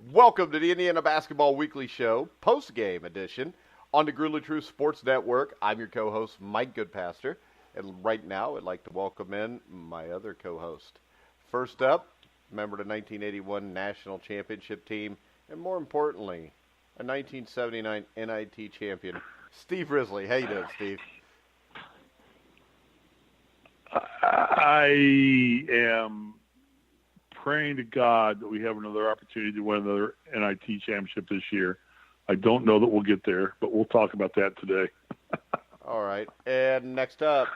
Welcome to the Indiana Basketball Weekly Show, post-game edition on the Gruely True Sports Network. I'm your co-host, Mike Goodpaster, and right now I'd like to welcome in my other co-host. First up, member of the 1981 National Championship team, and more importantly, a 1979 NIT champion, Steve Risley. How you doing, Steve? I am praying to God that we have another opportunity to win another NIT championship this year. I don't know that we'll get there, but we'll talk about that today. All right. And next up,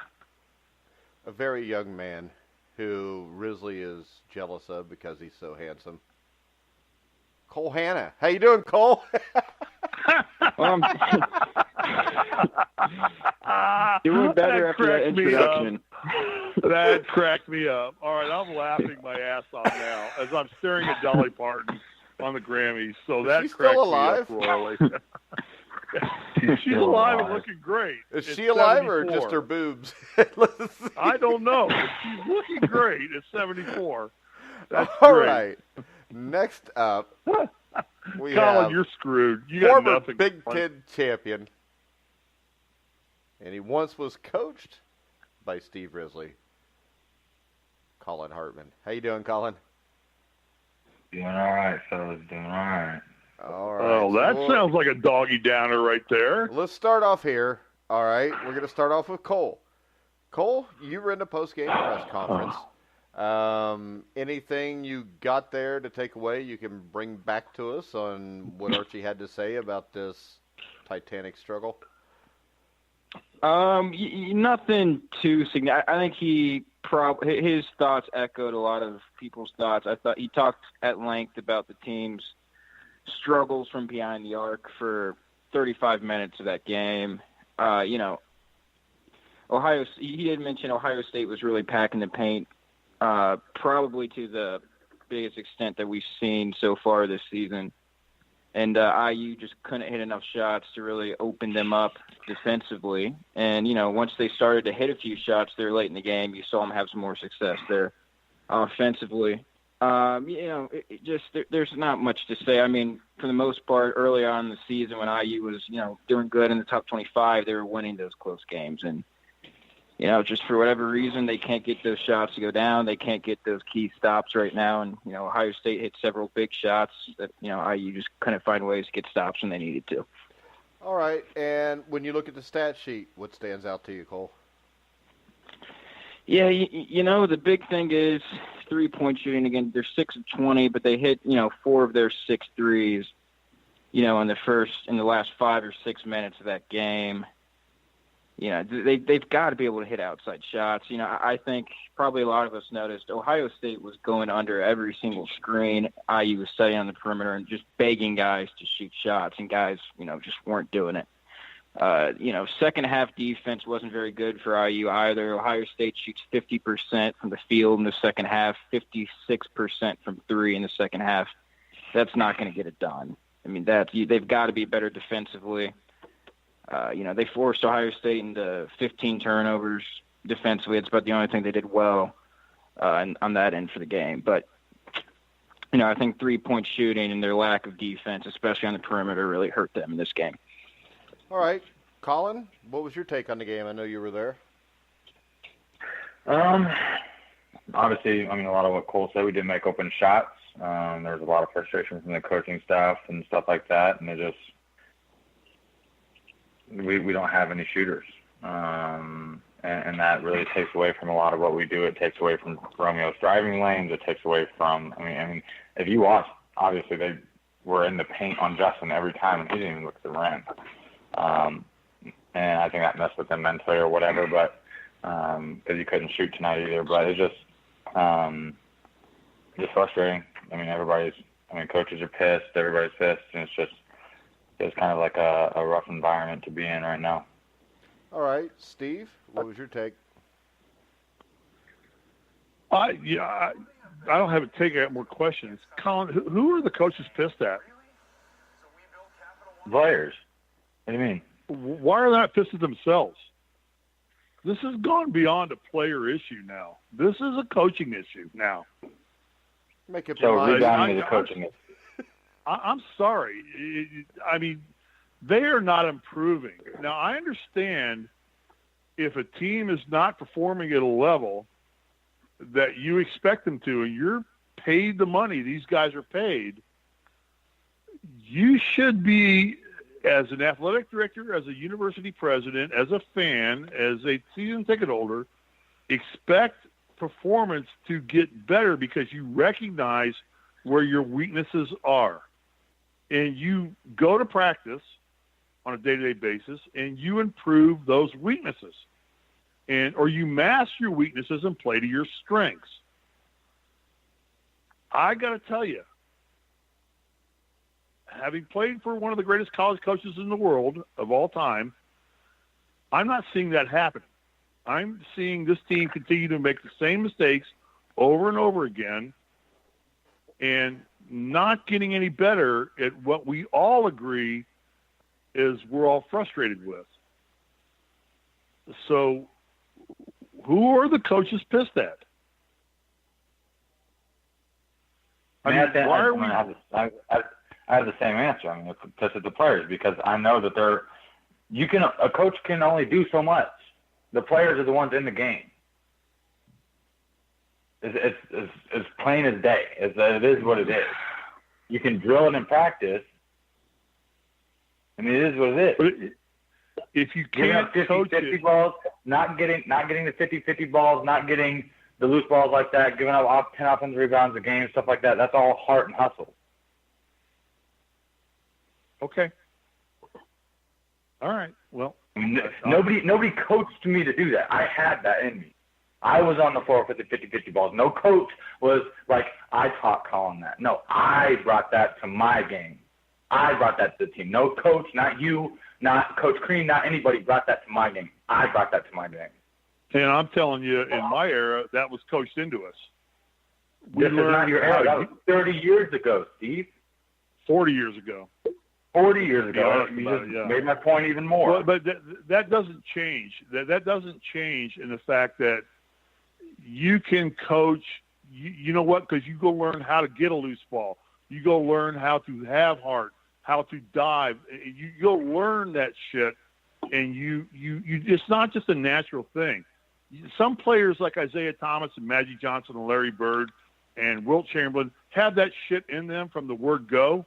a very young man who Risley is jealous of because he's so handsome. Cole Hanna. How you doing, Cole? Doing better after that introduction. That cracked me up. All right, I'm laughing my ass off now as I'm staring at Dolly Parton on the Grammys. So that cracked me up royally. She's alive and looking great. Is she alive 74. Or just her boobs? I don't know. But she's looking great at 74. That's all great. Right. Next up, we Collin, have you're screwed. You former got nothing. Big Ten champion, and he once was coached by Steve Risley, Collin Hartman. How you doing, Collin? Doing all right, fellas. Doing all right. All right. Oh, that sounds like a doggy downer right there. Let's start off here. All right, we're going to start off with Cole. Cole, you were in the post-game press conference. Anything you got there to take away you can bring back to us on what Archie had to say about this Titanic struggle? Nothing too significant. I think his thoughts echoed a lot of people's thoughts. I thought he talked at length about the team's struggles from behind the arc for 35 minutes of that game. He did mention Ohio State was really packing the paint, probably to the biggest extent that we've seen so far this season. And IU just couldn't hit enough shots to really open them up defensively. And, once they started to hit a few shots there late in the game, you saw them have some more success there offensively. There's not much to say. I mean, for the most part, early on in the season when IU was, doing good in the top 25, they were winning those close games. And, just for whatever reason, they can't get those shots to go down. They can't get those key stops right now. And, Ohio State hit several big shots that, IU just couldn't find ways to get stops when they needed to. All right. And when you look at the stat sheet, what stands out to you, Cole? Yeah, the big thing is three-point shooting. Again, they're 6 of 20, but they hit, 4 of their 6 threes, in the last 5 or 6 minutes of that game. They've got to be able to hit outside shots. I think probably a lot of us noticed Ohio State was going under every single screen. IU was setting on the perimeter and just begging guys to shoot shots, and guys, just weren't doing it. Second half defense wasn't very good for IU either. Ohio State shoots 50% from the field in the second half, 56% from three in the second half. That's not going to get it done. I mean, they've got to be better defensively. They forced Ohio State into 15 turnovers defensively. It's about the only thing they did well on that end for the game. But, I think three-point shooting and their lack of defense, especially on the perimeter, really hurt them in this game. All right. Collin, what was your take on the game? I know you were there. Obviously, a lot of what Cole said, we did make open shots. There was a lot of frustration from the coaching staff and stuff like that, and we don't have any shooters. And that really takes away from a lot of what we do. It takes away from Romeo's driving lanes. It takes away from, if you watch, obviously they were in the paint on Justin every time, and he didn't even look at the rim. And I think that messed with them mentally or whatever, but because he couldn't shoot tonight either. But it's just frustrating. Coaches are pissed. Everybody's pissed, and it's kind of like a rough environment to be in right now. All right, Steve, what was your take? I don't have a take. I got more questions. Collin, who are the coaches pissed at? Players. What do you mean? Why are they not pissed at themselves? This has gone beyond a player issue now. This is a coaching issue now. Make up so your mind. rebounding is a coaching issue. I'm sorry. I mean, they are not improving. Now, I understand if a team is not performing at a level that you expect them to, and you're paid the money these guys are paid, you should be, as an athletic director, as a university president, as a fan, as a season ticket holder, expect performance to get better because you recognize where your weaknesses are. And you go to practice on a day-to-day basis and you improve those weaknesses. Or you mask your weaknesses and play to your strengths. I got to tell you, having played for one of the greatest college coaches in the world of all time, I'm not seeing that happen. I'm seeing this team continue to make the same mistakes over and over again and not getting any better at what we all agree is we're all frustrated with. So who are the coaches pissed at? I have the same answer. I mean, it's pissed at the players because I know that a coach can only do so much. The players are the ones in the game. It's plain as day. It is what it is. You can drill it in practice. I mean, it is what it is. But if you can't coach 50 balls, not getting the 50-50 balls, not getting the loose balls like that, giving up 10 offensive rebounds a game, stuff like that, that's all heart and hustle. Okay. All right. Well, I mean, nobody coached me to do that. I had that in me. I was on the floor for the 50-50 balls. No coach was like, I taught Collin that. No, I brought that to my game. I brought that to the team. No coach, not you, not Coach Crean, not anybody brought that to my game. I brought that to my game. And I'm telling you, in my era, that was coached into us. This is not your era. That was 30 years ago, Steve. 40 years ago. 40 years ago. You just made my point even more. Well, but that doesn't change. That doesn't change in the fact that you can coach. You know what? Because you go learn how to get a loose ball. You go learn how to have heart, how to dive. You go learn that shit, and you. It's not just a natural thing. Some players like Isaiah Thomas and Magic Johnson and Larry Bird and Wilt Chamberlain have that shit in them from the word go,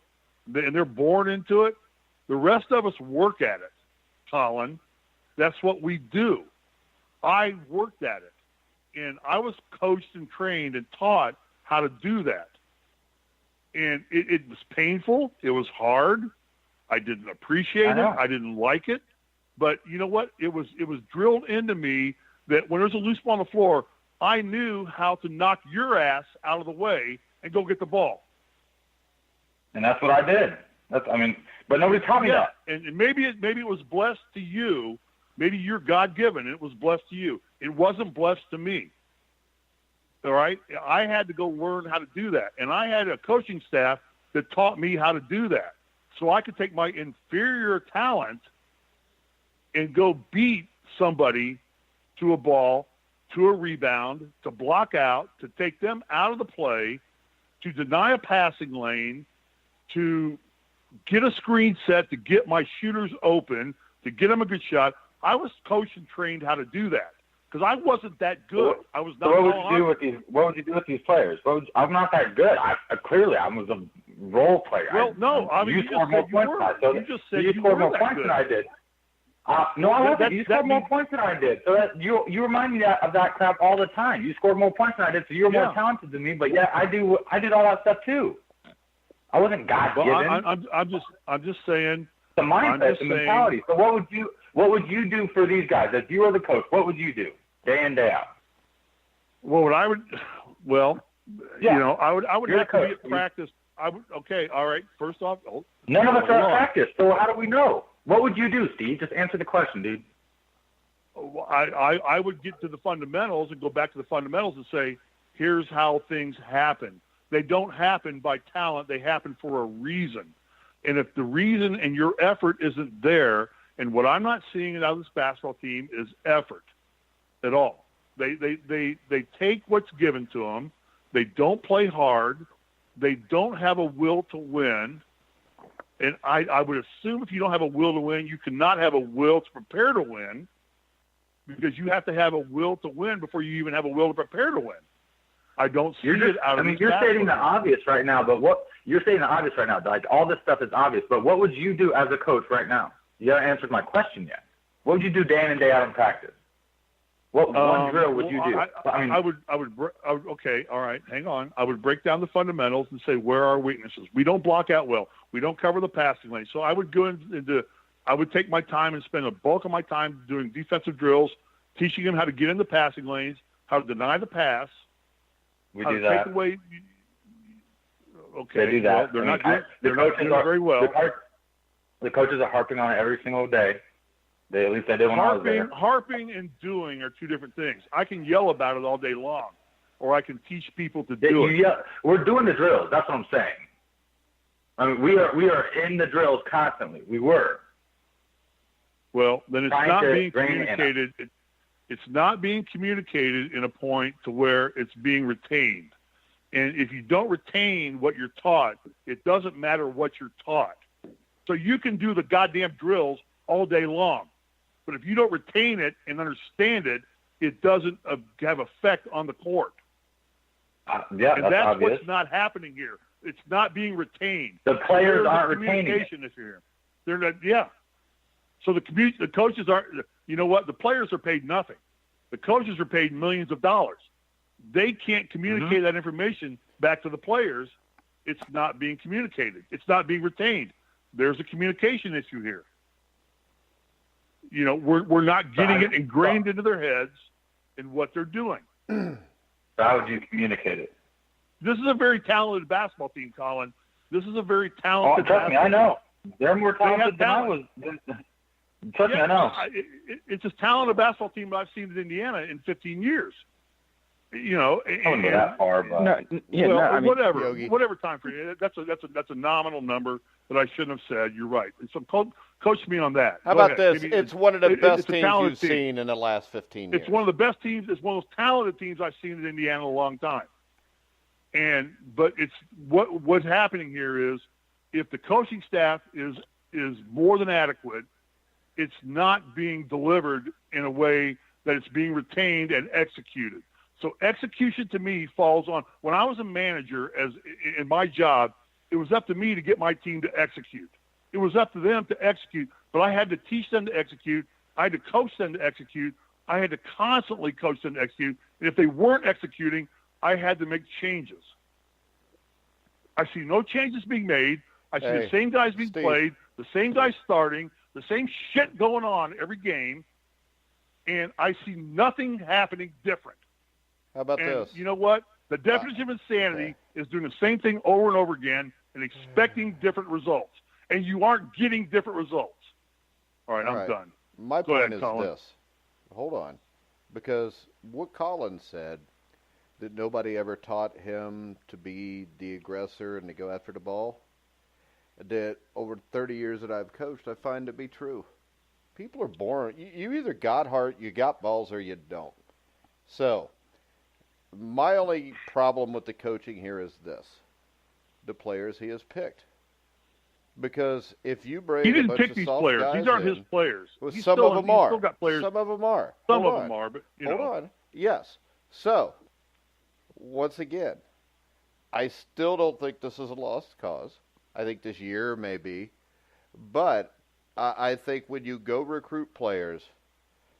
and they're born into it. The rest of us work at it, Collin. That's what we do. I worked at it, and I was coached and trained and taught how to do that. And it was painful. It was hard. I didn't appreciate it. I didn't like it. But you know what? It was drilled into me that when there's a loose ball on the floor, I knew how to knock your ass out of the way and go get the ball. And that's what I did. But nobody taught me that. And maybe it was blessed to you. Maybe you're God-given. And it was blessed to you. It wasn't blessed to me. All right? I had to go learn how to do that. And I had a coaching staff that taught me how to do that. So I could take my inferior talent and go beat somebody to a ball, to a rebound, to block out, to take them out of the play, to deny a passing lane, to get a screen set, to get my shooters open, to get them a good shot. I was coached and trained how to do that because I wasn't that good. I was not. What would you do with these players? I'm not that good. Clearly, I was a role player. Well, no, you scored more points than I did. You just said you scored more points than I did. No, I wasn't. You scored more points than I did. So that you remind me of that crap all the time. You scored more points than I did, so you're more talented than me. But yeah, I did all that stuff too. I wasn't God-given. Well, I'm just saying. The mindset, the mentality. So what would you do for these guys? If you were the coach, what would you do day in, day out? Well, I would have to be at practice. Okay, all right. First off, none of us are at practice. So how do we know? What would you do, Steve? Just answer the question, dude. I would get to the fundamentals and go back to the fundamentals and say, here's how things happen. They don't happen by talent. They happen for a reason. And if the reason and your effort isn't there, and what I'm not seeing out of this basketball team is effort at all. They take what's given to them. They don't play hard. They don't have a will to win. And I would assume if you don't have a will to win, you cannot have a will to prepare to win, because you have to have a will to win before you even have a will to prepare to win. I don't see it out of these you're stating the basketball. obvious right now, but you're stating the obvious right now. Like, all this stuff is obvious, but what would you do as a coach right now? You haven't answered my question yet. What would you do day in and day out in practice? What one drill would you do? Okay, all right, hang on. I would break down the fundamentals and say, where are our weaknesses? We don't block out well. We don't cover the passing lane. So I would I would take my time and spend a bulk of my time doing defensive drills, teaching them how to get in the passing lanes, how to deny the pass. We do that. Take away, okay, they do that. Well, they're not doing it very well. The coaches are harping on it every single day. At least they did when I was there. Harping and doing are two different things. I can yell about it all day long, or I can teach people to do it. We're doing the drills. That's what I'm saying. I mean, we are in the drills constantly. We were. Well, then it's not being communicated. It's not being communicated in a point to where it's being retained. And if you don't retain what you're taught, it doesn't matter what you're taught. So you can do the goddamn drills all day long. But if you don't retain it and understand it, it doesn't have effect on the court. And that's obvious. What's not happening here. It's not being retained. The players aren't retaining it. They're not, yeah. So the coaches aren't, you know what? The players are paid nothing. The coaches are paid millions of dollars. They can't communicate that information back to the players. It's not being communicated. It's not being retained. There's a communication issue here. You know, we're not getting it ingrained into their heads in what they're doing. How would you communicate it? This is a very talented basketball team, Collin. This is a very talented trust me, I know. They're more talented than I was. Trust me, I know. It's as talented a basketball team I've seen in Indiana in 15 years. You know, I wouldn't go that far, but whatever time frame. That's a nominal number that I shouldn't have said. You're right. And so coach me on that. How about this? It's one of the best teams you've seen in the last 15 years. It's one of the best teams. It's one of those talented teams I've seen in Indiana in a long time. But it's what's happening here is, if the coaching staff is more than adequate, it's not being delivered in a way that it's being retained and executed. So execution to me falls on, when I was a manager in my job, it was up to me to get my team to execute. It was up to them to execute, but I had to teach them to execute. I had to coach them to execute. I had to constantly coach them to execute. And if they weren't executing, I had to make changes. I see no changes being made. I see the same guys being played, the same guys starting, the same shit going on every game, and I see nothing happening different. How about this? You know what? The definition of insanity is doing the same thing over and over again and expecting different results. And you aren't getting different results. All right, I'm done. My point is this. Hold on. Because what Collin said, that nobody ever taught him to be the aggressor and to go after the ball, that over 30 years that I've coached, I find to be true. People are born. You either got heart, you got balls, or you don't. So my only problem with the coaching here is this: the players he has picked. Because if you bring he didn't pick these players. These aren't his players. Well, some of them are. Still got players. Some of them are. Some of them are, but hold on. Yes. So once again, I still don't think this is a lost cause. I think this year may be, but I think when you go recruit players,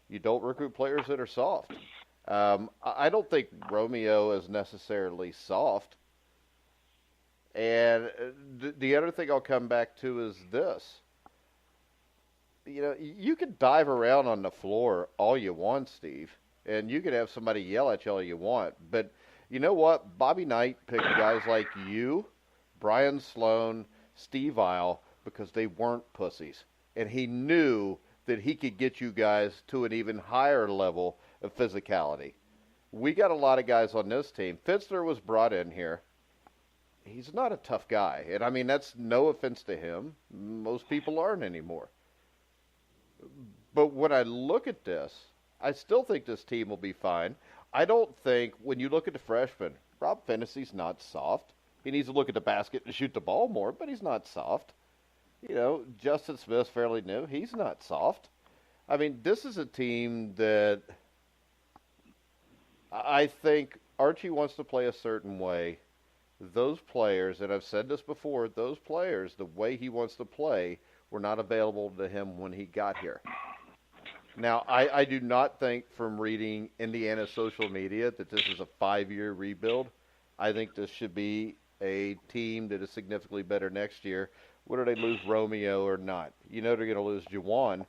you don't recruit players that are soft. I don't think Romeo is necessarily soft. And the other thing I'll come back to is this. You know, you can dive around on the floor all you want, Steve, and you can have somebody yell at you all you want. But you know what? Bobby Knight picked guys like you, Brian Sloan, Steve Isle, because they weren't pussies. And he knew that he could get you guys to an even higher level of physicality. We got a lot of guys on this team. Fitzner was brought in here. He's not a tough guy. And, I mean, that's no offense to him. Most people aren't anymore. But when I look at this, I still think this team will be fine. I don't think, when you look at the freshmen, Rob Fennessy's not soft. He needs to look at the basket and shoot the ball more, but he's not soft. Justin Smith's fairly new. He's not soft. I mean, this is a team that I think Archie wants to play a certain way. Those players, and I've said this before, those players, the way he wants to play, were not available to him when he got here. Now, I do not think from reading Indiana's social media that this is a 5-year rebuild. I think this should be a team that is significantly better next year, whether they lose Romeo or not. They're going to lose Juwan,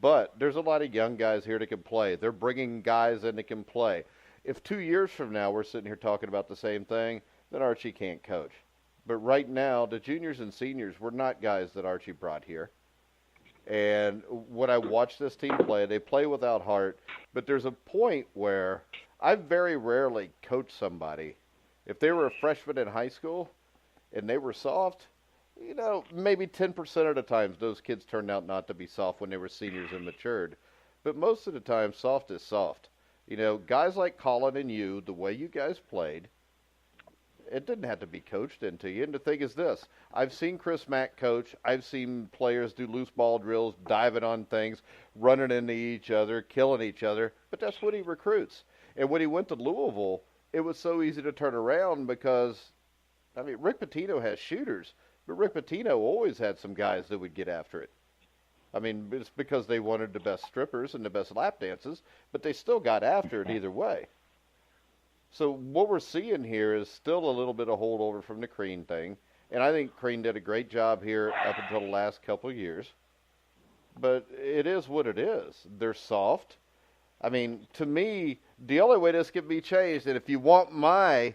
but there's a lot of young guys here that can play. They're bringing guys in that can play. If 2 years from now we're sitting here talking about the same thing, then Archie can't coach. But right now, the juniors and seniors were not guys that Archie brought here. And when I watch this team play, they play without heart. But there's a point where I very rarely coach somebody. If they were a freshman in high school and they were soft, maybe 10% of the times those kids turned out not to be soft when they were seniors and matured. But most of the time, soft is soft. Guys like Collin and you, the way you guys played, it didn't have to be coached into you. And the thing is this, I've seen Chris Mack coach. I've seen players do loose ball drills, diving on things, running into each other, killing each other. But that's what he recruits. And when he went to Louisville, it was so easy to turn around because, Rick Pitino has shooters. But Rick Pitino always had some guys that would get after it. It's because they wanted the best strippers and the best lap dances, but they still got after it either way. So what we're seeing here is still a little bit of holdover from the Crean thing, and I think Crean did a great job here up until the last couple of years. But it is what it is. They're soft. To me, the only way this can be changed, and if you want my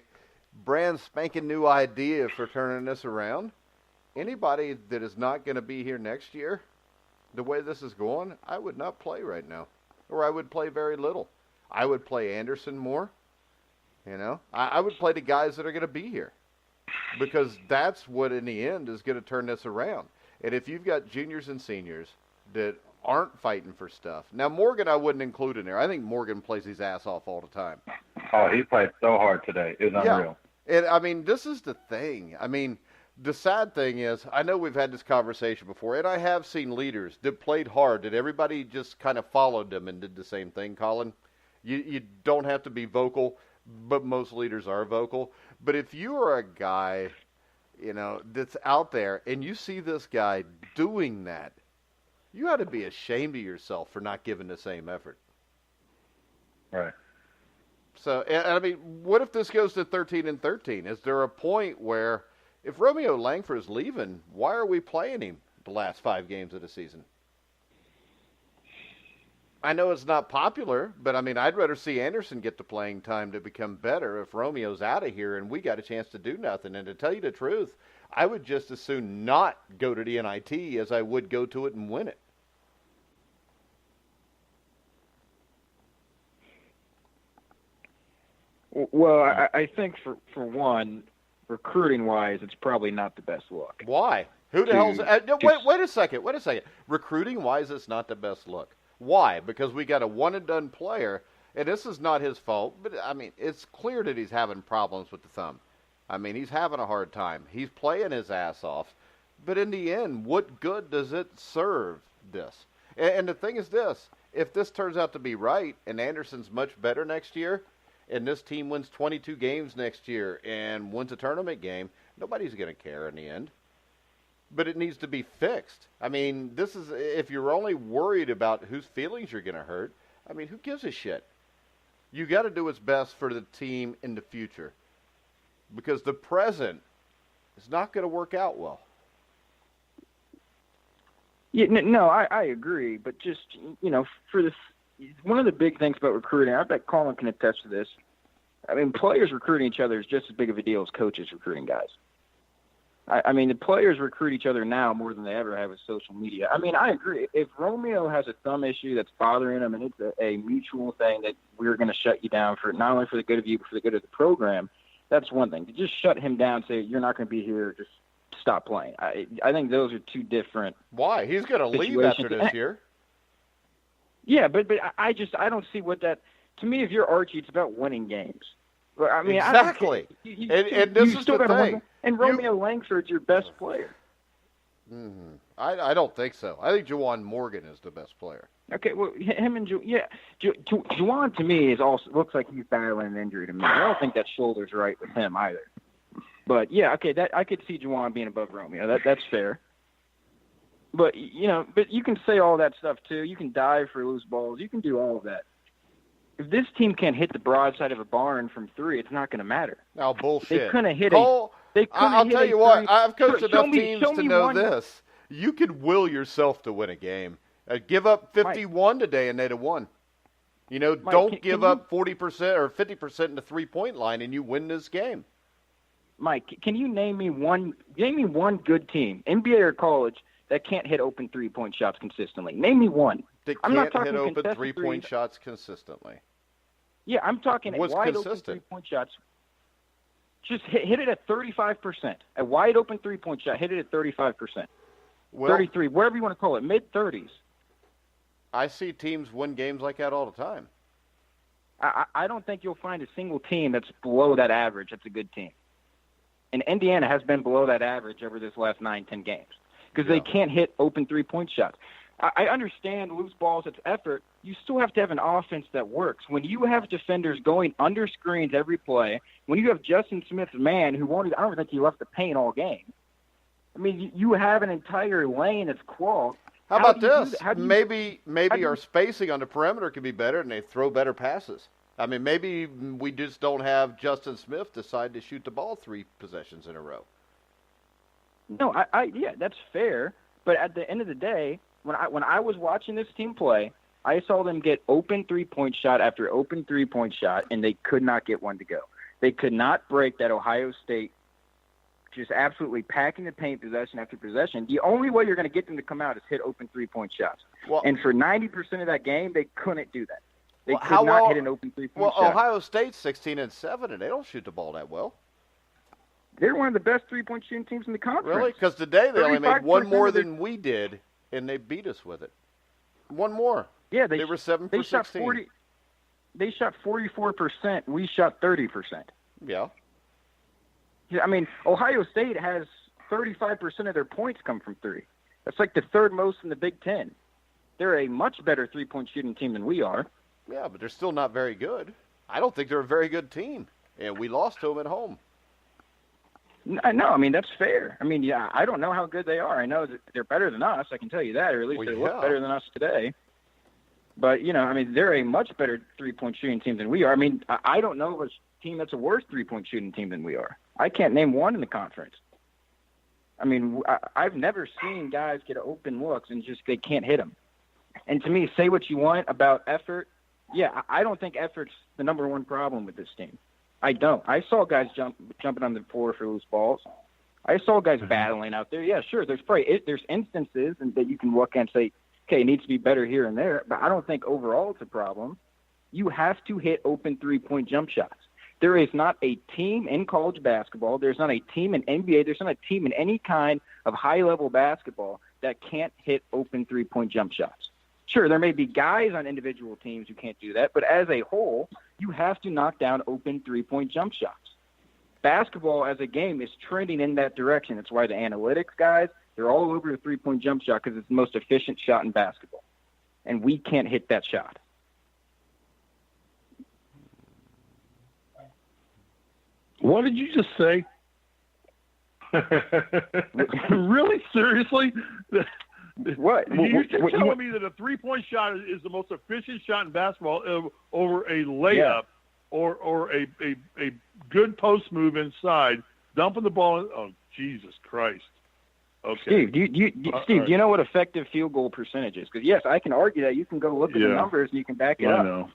brand spanking new idea for turning this around, anybody that is not going to be here next year, the way this is going, I would not play right now. Or I would play very little. I would play Anderson more. I would play the guys that are going to be here. Because that's what, in the end, is going to turn this around. And if you've got juniors and seniors that aren't fighting for stuff. Now, Morgan I wouldn't include in there. I think Morgan plays his ass off all the time. Oh, he played so hard today. It was unreal. And, this is the thing. The sad thing is, I know we've had this conversation before, and I have seen leaders that played hard, that everybody just kind of followed them and did the same thing, Collin. You don't have to be vocal, but most leaders are vocal. But if you are a guy, that's out there, and you see this guy doing that, you ought to be ashamed of yourself for not giving the same effort. Right. So, what if this goes to 13-13? Is there a point where, if Romeo Langford's leaving, why are we playing him the last 5 games of the season? I know it's not popular, but I'd rather see Anderson get the playing time to become better if Romeo's out of here and we got a chance to do nothing. And to tell you the truth, I would just as soon not go to the NIT as I would go to it and win it. Well, I think for one, recruiting-wise, it's probably not the best look. Why? Who the hell's... wait a second. Recruiting-wise, it's not the best look. Why? Because we got a one-and-done player, and this is not his fault, but, it's clear that he's having problems with the thumb. He's having a hard time. He's playing his ass off. But in the end, what good does it serve this? And the thing is this. If this turns out to be right, and Anderson's much better next year, and this team wins 22 games next year and wins a tournament game, nobody's going to care in the end. But it needs to be fixed. This is, if you're only worried about whose feelings you're going to hurt, who gives a shit? You got to do what's best for the team in the future. Because the present is not going to work out well. Yeah, no, I agree. But just, for this, one of the big things about recruiting, I bet Collin can attest to this. Players recruiting each other is just as big of a deal as coaches recruiting guys. The players recruit each other now more than they ever have with social media. I agree. If Romeo has a thumb issue that's bothering him and it's a mutual thing that we're going to shut you down for not only for the good of you but for the good of the program, that's one thing. To just shut him down, say you're not going to be here, just stop playing. I think those are two different. Why? He's going to leave after this year. Yeah, but I don't see what that. To me, if you're Archie, it's about winning games. Exactly. And this is the thing. And Romeo Langford's your best player. Mm-hmm. I don't think so. I think Juwan Morgan is the best player. Okay, well, him and Juwan to me looks like he's battling an injury to me. I don't think that shoulder's right with him either. But yeah, okay, that I could see Juwan being above Romeo. That's fair. But you can say all that stuff too. You can dive for loose balls. You can do all of that. If this team can't hit the broadside of a barn from 3, it's not going to matter. No, bullshit. They couldn't hit Cole, I'll tell you what. I've coached show enough teams to know this. You could will yourself to win a game. Give up 51 today and they'd have won. Mike, don't give up 40% or 50% in the 3-point line and you win this game. Mike, can you name me one good team, NBA or college, that can't hit open 3-point shots consistently? Name me one. I'm not talking hit open 3-point shots consistently. Yeah, I'm talking wide consistent? Open 3-point shots. Just hit it at 35%. A wide open 3-point shot, hit it at 35%. 33, wherever you want to call it, mid-30s. I see teams win games like that all the time. I don't think you'll find a single team that's below that average that's a good team. And Indiana has been below that average over this last 9-10 games because they can't hit open 3-point shots. I understand loose balls, it's effort. You still have to have an offense that works. When you have defenders going under screens every play, when you have Justin Smith's man who I don't think he left the paint all game. I mean, you have an entire lane that's clogged. How about this? Maybe our spacing on the perimeter could be better and they throw better passes. I mean, maybe we just don't have Justin Smith decide to shoot the ball 3 possessions in a row. No, yeah, that's fair. But at the end of the day, when I was watching this team play, I saw them get open 3-point shot after open 3-point shot, and they could not get one to go. They could not break that Ohio State just absolutely packing the paint possession after possession. The only way you're going to get them to come out is hit open 3-point shots. And for 90% of that game, they couldn't do that. They could not hit an open 3-point shot. Well, Ohio State's 16-7, and they don't shoot the ball that well. They're one of the best 3-point shooting teams in the conference. Really? Because today they only made one more than we did, and they beat us with it. One more. Yeah, they were 7 for 16. They shot 44%. We shot 30%. Yeah. I mean, Ohio State has 35% of their points come from 3. That's like the 3rd most in the Big Ten. They're a much better 3-point shooting team than we are. Yeah, but they're still not very good. I don't think they're a very good team, and we lost to them at home. No, I mean, that's fair. I mean, yeah, I don't know how good they are. I know that they're better than us, I can tell you that, or at least they look better than us today. But, I mean, they're a much better 3-point shooting team than we are. I mean, I don't know of a team that's a worse 3-point shooting team than we are. I can't name one in the conference. I mean, I've never seen guys get open looks and just they can't hit them. And to me, say what you want about effort. Yeah, I don't think effort's the number one problem with this team. I don't. I saw guys jumping on the floor for loose balls. I saw guys battling out there. Yeah, sure. There's instances that you can look and say, okay, it needs to be better here and there. But I don't think overall it's a problem. You have to hit open 3-point jump shots. There is not a team in college basketball. There's not a team in NBA. There's not a team in any kind of high-level basketball that can't hit open 3-point jump shots. Sure, there may be guys on individual teams who can't do that, but as a whole, you have to knock down open 3-point jump shots. Basketball as a game is trending in that direction. That's why the analytics guys, they're all over the 3-point jump shot because it's the most efficient shot in basketball. And we can't hit that shot. What did you just say? Really? Seriously? What? You're telling me that a 3-point shot is the most efficient shot in basketball over a layup or a good post move inside, dumping the ball. Oh, Jesus Christ. Okay. Steve, do you know what effective field goal percentage is? Because, yes, I can argue that. You can go look at the numbers and you can back it up. I know.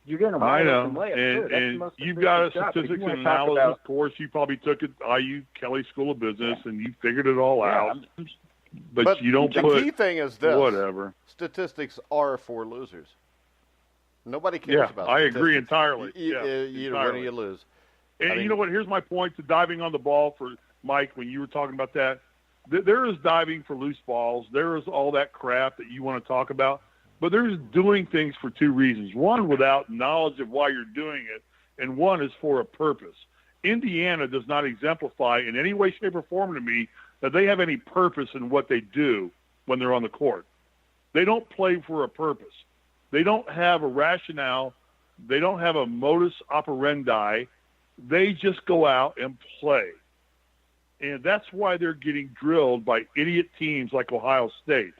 You're going to I know. And you've got a statistics and analysis course. You probably took at IU Kelly School of Business, and you figured it all out. But you don't the put... The key thing is this. Whatever. Statistics are for losers. Nobody cares about I agree entirely. You win or you lose. And you know what? Here's my point to diving on the ball for Mike when you were talking about that. There is diving for loose balls. There is all that crap that you want to talk about. But there's doing things for 2 reasons. One, without knowledge of why you're doing it, and one is for a purpose. Indiana does not exemplify in any way, shape, or form to me that they have any purpose in what they do when they're on the court. They don't play for a purpose. They don't have a rationale. They don't have a modus operandi. They just go out and play. And that's why they're getting drilled by idiot teams like Ohio State.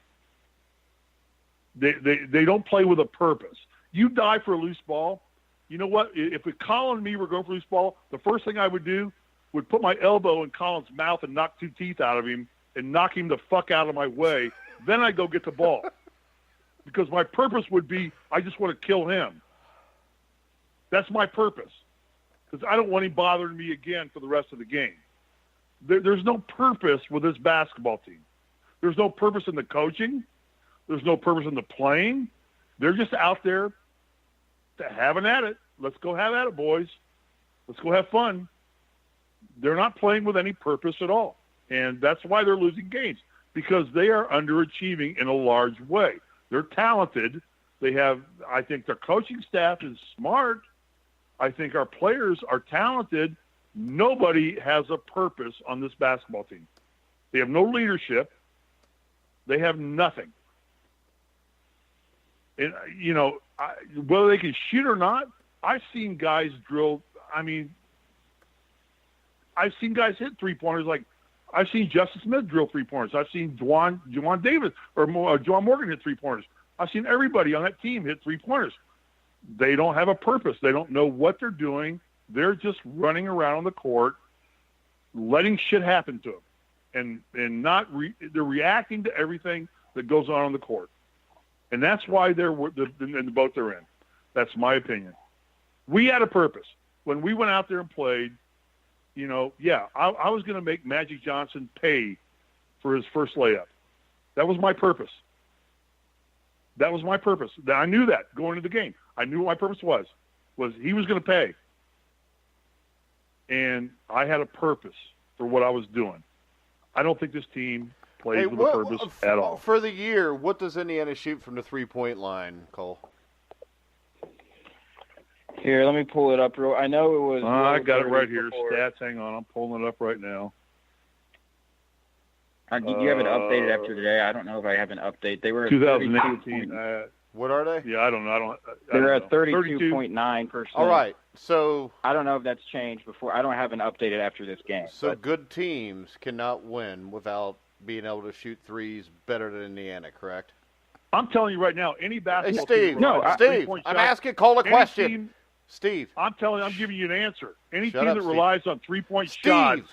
They don't play with a purpose. You die for a loose ball. You know what? If Collin and me were going for a loose ball, the first thing I would do would put my elbow in Collin's mouth and knock 2 teeth out of him and knock him the fuck out of my way. Then I'd go get the ball. Because my purpose would be, I just want to kill him. That's my purpose. Because I don't want him bothering me again for the rest of the game. There's no purpose with this basketball team. There's no purpose in the coaching. There's no purpose in the playing. They're just out there having at it. Let's go have at it, boys. Let's go have fun. They're not playing with any purpose at all. And that's why they're losing games, because they are underachieving in a large way. They're talented. I think their coaching staff is smart. I think our players are talented. Nobody has a purpose on this basketball team. They have no leadership. They have nothing. And, whether they can shoot or not, I've seen guys drill. I've seen guys hit 3-pointers. Like, I've seen Justin Smith drill 3-pointers. I've seen Juwan Davis or John Morgan hit 3-pointers. I've seen everybody on that team hit 3-pointers. They don't have a purpose. They don't know what they're doing. They're just running around on the court, letting shit happen to them, and they're reacting to everything that goes on the court. And that's why they're in the boat they're in. That's my opinion. We had a purpose. When we went out there and played, I was going to make Magic Johnson pay for his first layup. That was my purpose. I knew that going into the game. I knew what my purpose was he was going to pay. And I had a purpose for what I was doing. I don't think this team plays with a purpose at all. For the year, what does Indiana shoot from the 3-point line, Cole? Here, let me pull it up. I know it was. I got it right here. Stats, hang on. I'm pulling it up right now. You have it updated after today. I don't know if I have an update. They were at 2018. What are they? Yeah, I don't know. They're at 32.9%. All right. So I don't know if that's changed before. I don't have an updated after this game. So good teams cannot win without being able to shoot threes better than Indiana, correct? I'm telling you right now, any basketball team. Steve, I'm asking Cole a question. Steve. I'm giving you an answer. Any team that relies on 3-point shots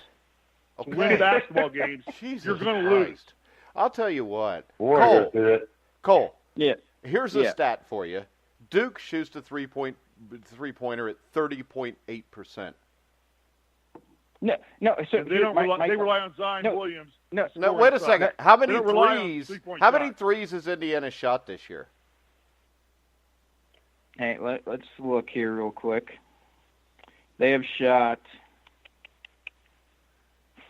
to win basketball games, you're going to lose. I'll tell you what. Cole. Yeah. Here's a stat for you. Duke shoots the three-pointer at 30.8%. No. So they rely on Zion Williams. No, wait a second. How many threes has Indiana shot this year? Hey, let's look here real quick. They have shot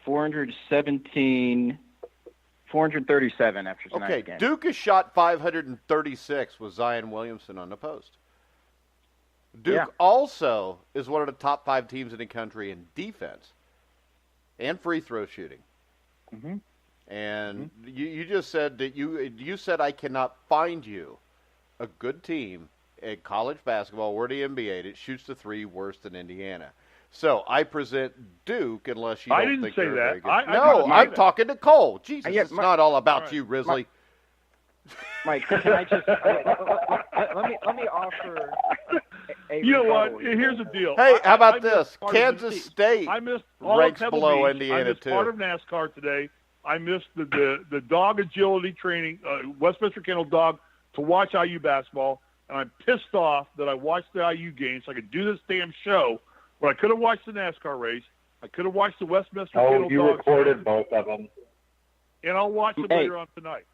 437 after tonight's game. Duke has shot 536 with Zion Williamson on the post. Duke also is one of the top 5 teams in the country in defense and free throw shooting. Mm-hmm. And you just said that you said I cannot find you a good team at college basketball or the NBA that shoots the three worse than Indiana. So I present Duke unless you don't think they're very good. I'm talking to Cole. Jesus, it's not all about you, Risley. Mike, can I just let me offer a you know what? Here's the deal. Hey, how about this? Kansas State ranks below Indiana, I missed too. part of NASCAR today. I missed the dog agility training, Westminster Kennel Dog, to watch IU basketball. And I'm pissed off that I watched the IU game so I could do this damn show, but I could have watched the NASCAR race. I could have watched the Westminster Kennel Dog. You recorded both of them. And I'll watch them later on tonight.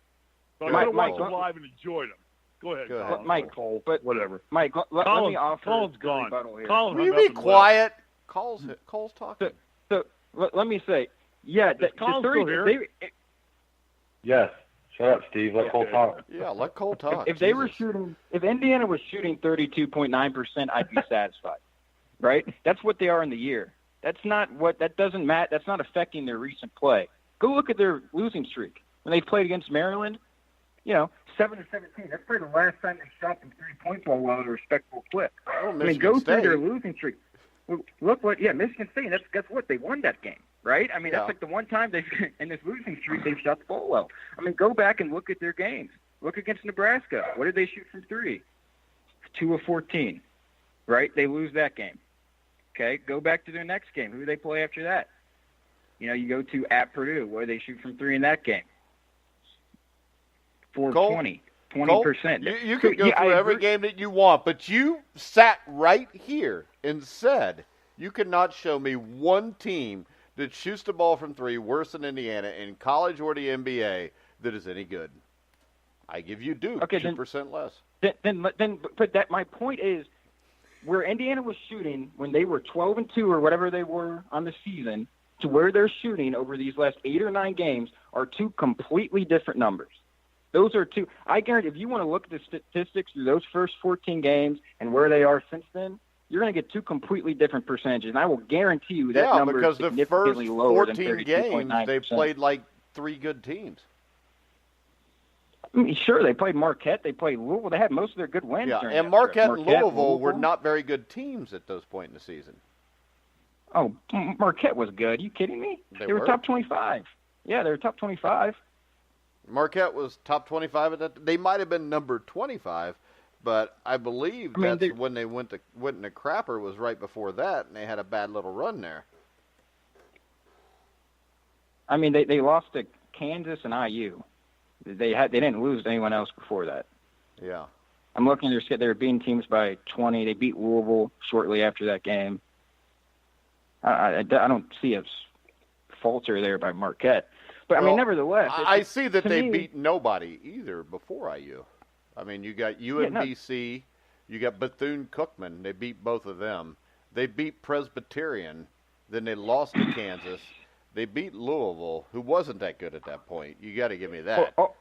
But I could have watched them live and enjoyed them. Go ahead. Mike, Cole, but whatever. Mike, let me offer Colin's gone. Colin, will you be quiet? Cole's talking. So let me say, is Colin still here? Yes. Shut up, Steve. Let Cole talk. Yeah, let Cole talk. If Indiana was shooting 32.9%, I'd be satisfied. Right? That's what they are in the year. That doesn't matter. That's not affecting their recent play. Go look at their losing streak. When they played against Maryland, 7-17. That's probably the last time they shot from 3-point ball at a respectable clip. Go through their losing streak. Look Michigan State. Guess what? They won that game, right? That's like the one time in this losing streak they've shot the ball well. Go back and look at their games. Look against Nebraska. What did they shoot from 3? 2 of 14, right? They lose that game. Okay, go back to their next game. Who do they play after that? You go to at Purdue. What do they shoot from 3 in that game? 4 of 20. 20%. You can go through every game that you want, but you sat right here and said you could not show me one team that shoots the ball from 3 worse than Indiana in college or the NBA that is any good. I give you Duke, 2% less. But my point is, where Indiana was shooting when they were 12-2 or whatever they were on the season, to where they're shooting over these last 8 or 9 games are 2 completely different numbers. Those are 2. I guarantee if you want to look at the statistics through those first 14 games and where they are since then, you're going to get 2 completely different percentages. And I will guarantee you that number is significantly lower than 32.9%. Because the first 14 games, they played like 3 good teams. Sure, they played Marquette. They played Louisville. They had most of their good wins. Yeah, and Marquette and Louisville were not very good teams at those point in the season. Oh, Marquette was good. Are you kidding me? They were top 25. Yeah, they were top 25. Marquette was top 25 at that. They might have been number 25, but I believe when they went into crapper was right before that, and they had a bad little run there. They lost to Kansas and IU. They didn't lose to anyone else before that. Yeah. I'm looking at their schedule. They were beating teams by 20. They beat Louisville shortly after that game. I don't see a falter there by Marquette. But, nevertheless. I see that they beat nobody either before IU. You got UMBC, you got Bethune-Cookman. They beat both of them. They beat Presbyterian. Then they lost to Kansas. They beat Louisville, who wasn't that good at that point. You got to give me that. I'll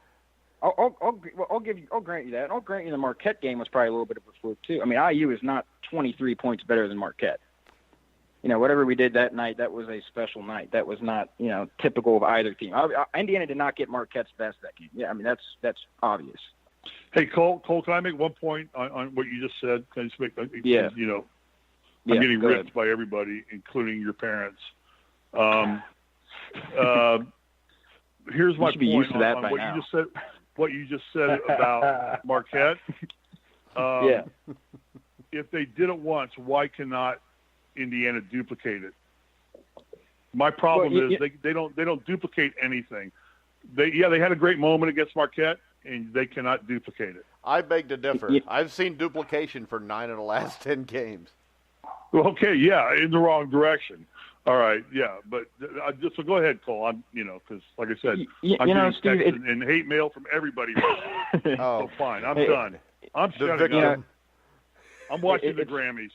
grant you that. I'll grant you the Marquette game was probably a little bit of a fluke too. IU is not 23 points better than Marquette. Whatever we did that night, that was a special night. That was not, typical of either team. Indiana did not get Marquette's best that game. Yeah, that's obvious. Hey, Cole, can I make one point on what you just said? Can I just make? Yeah. I'm getting ripped by everybody, including your parents. Here's my point on what you just said. What you just said about Marquette. If they did it once, why cannot Indiana duplicate it? My problem is they don't duplicate anything. They had a great moment against Marquette, and they cannot duplicate it. I beg to differ. I've seen duplication for 9 of the last 10 games. Okay, in the wrong direction. All right, but so go ahead, Cole. Because like I said, I'm getting texts and hate mail from everybody. So fine, I'm done. I'm shutting up. I'm watching the Grammys.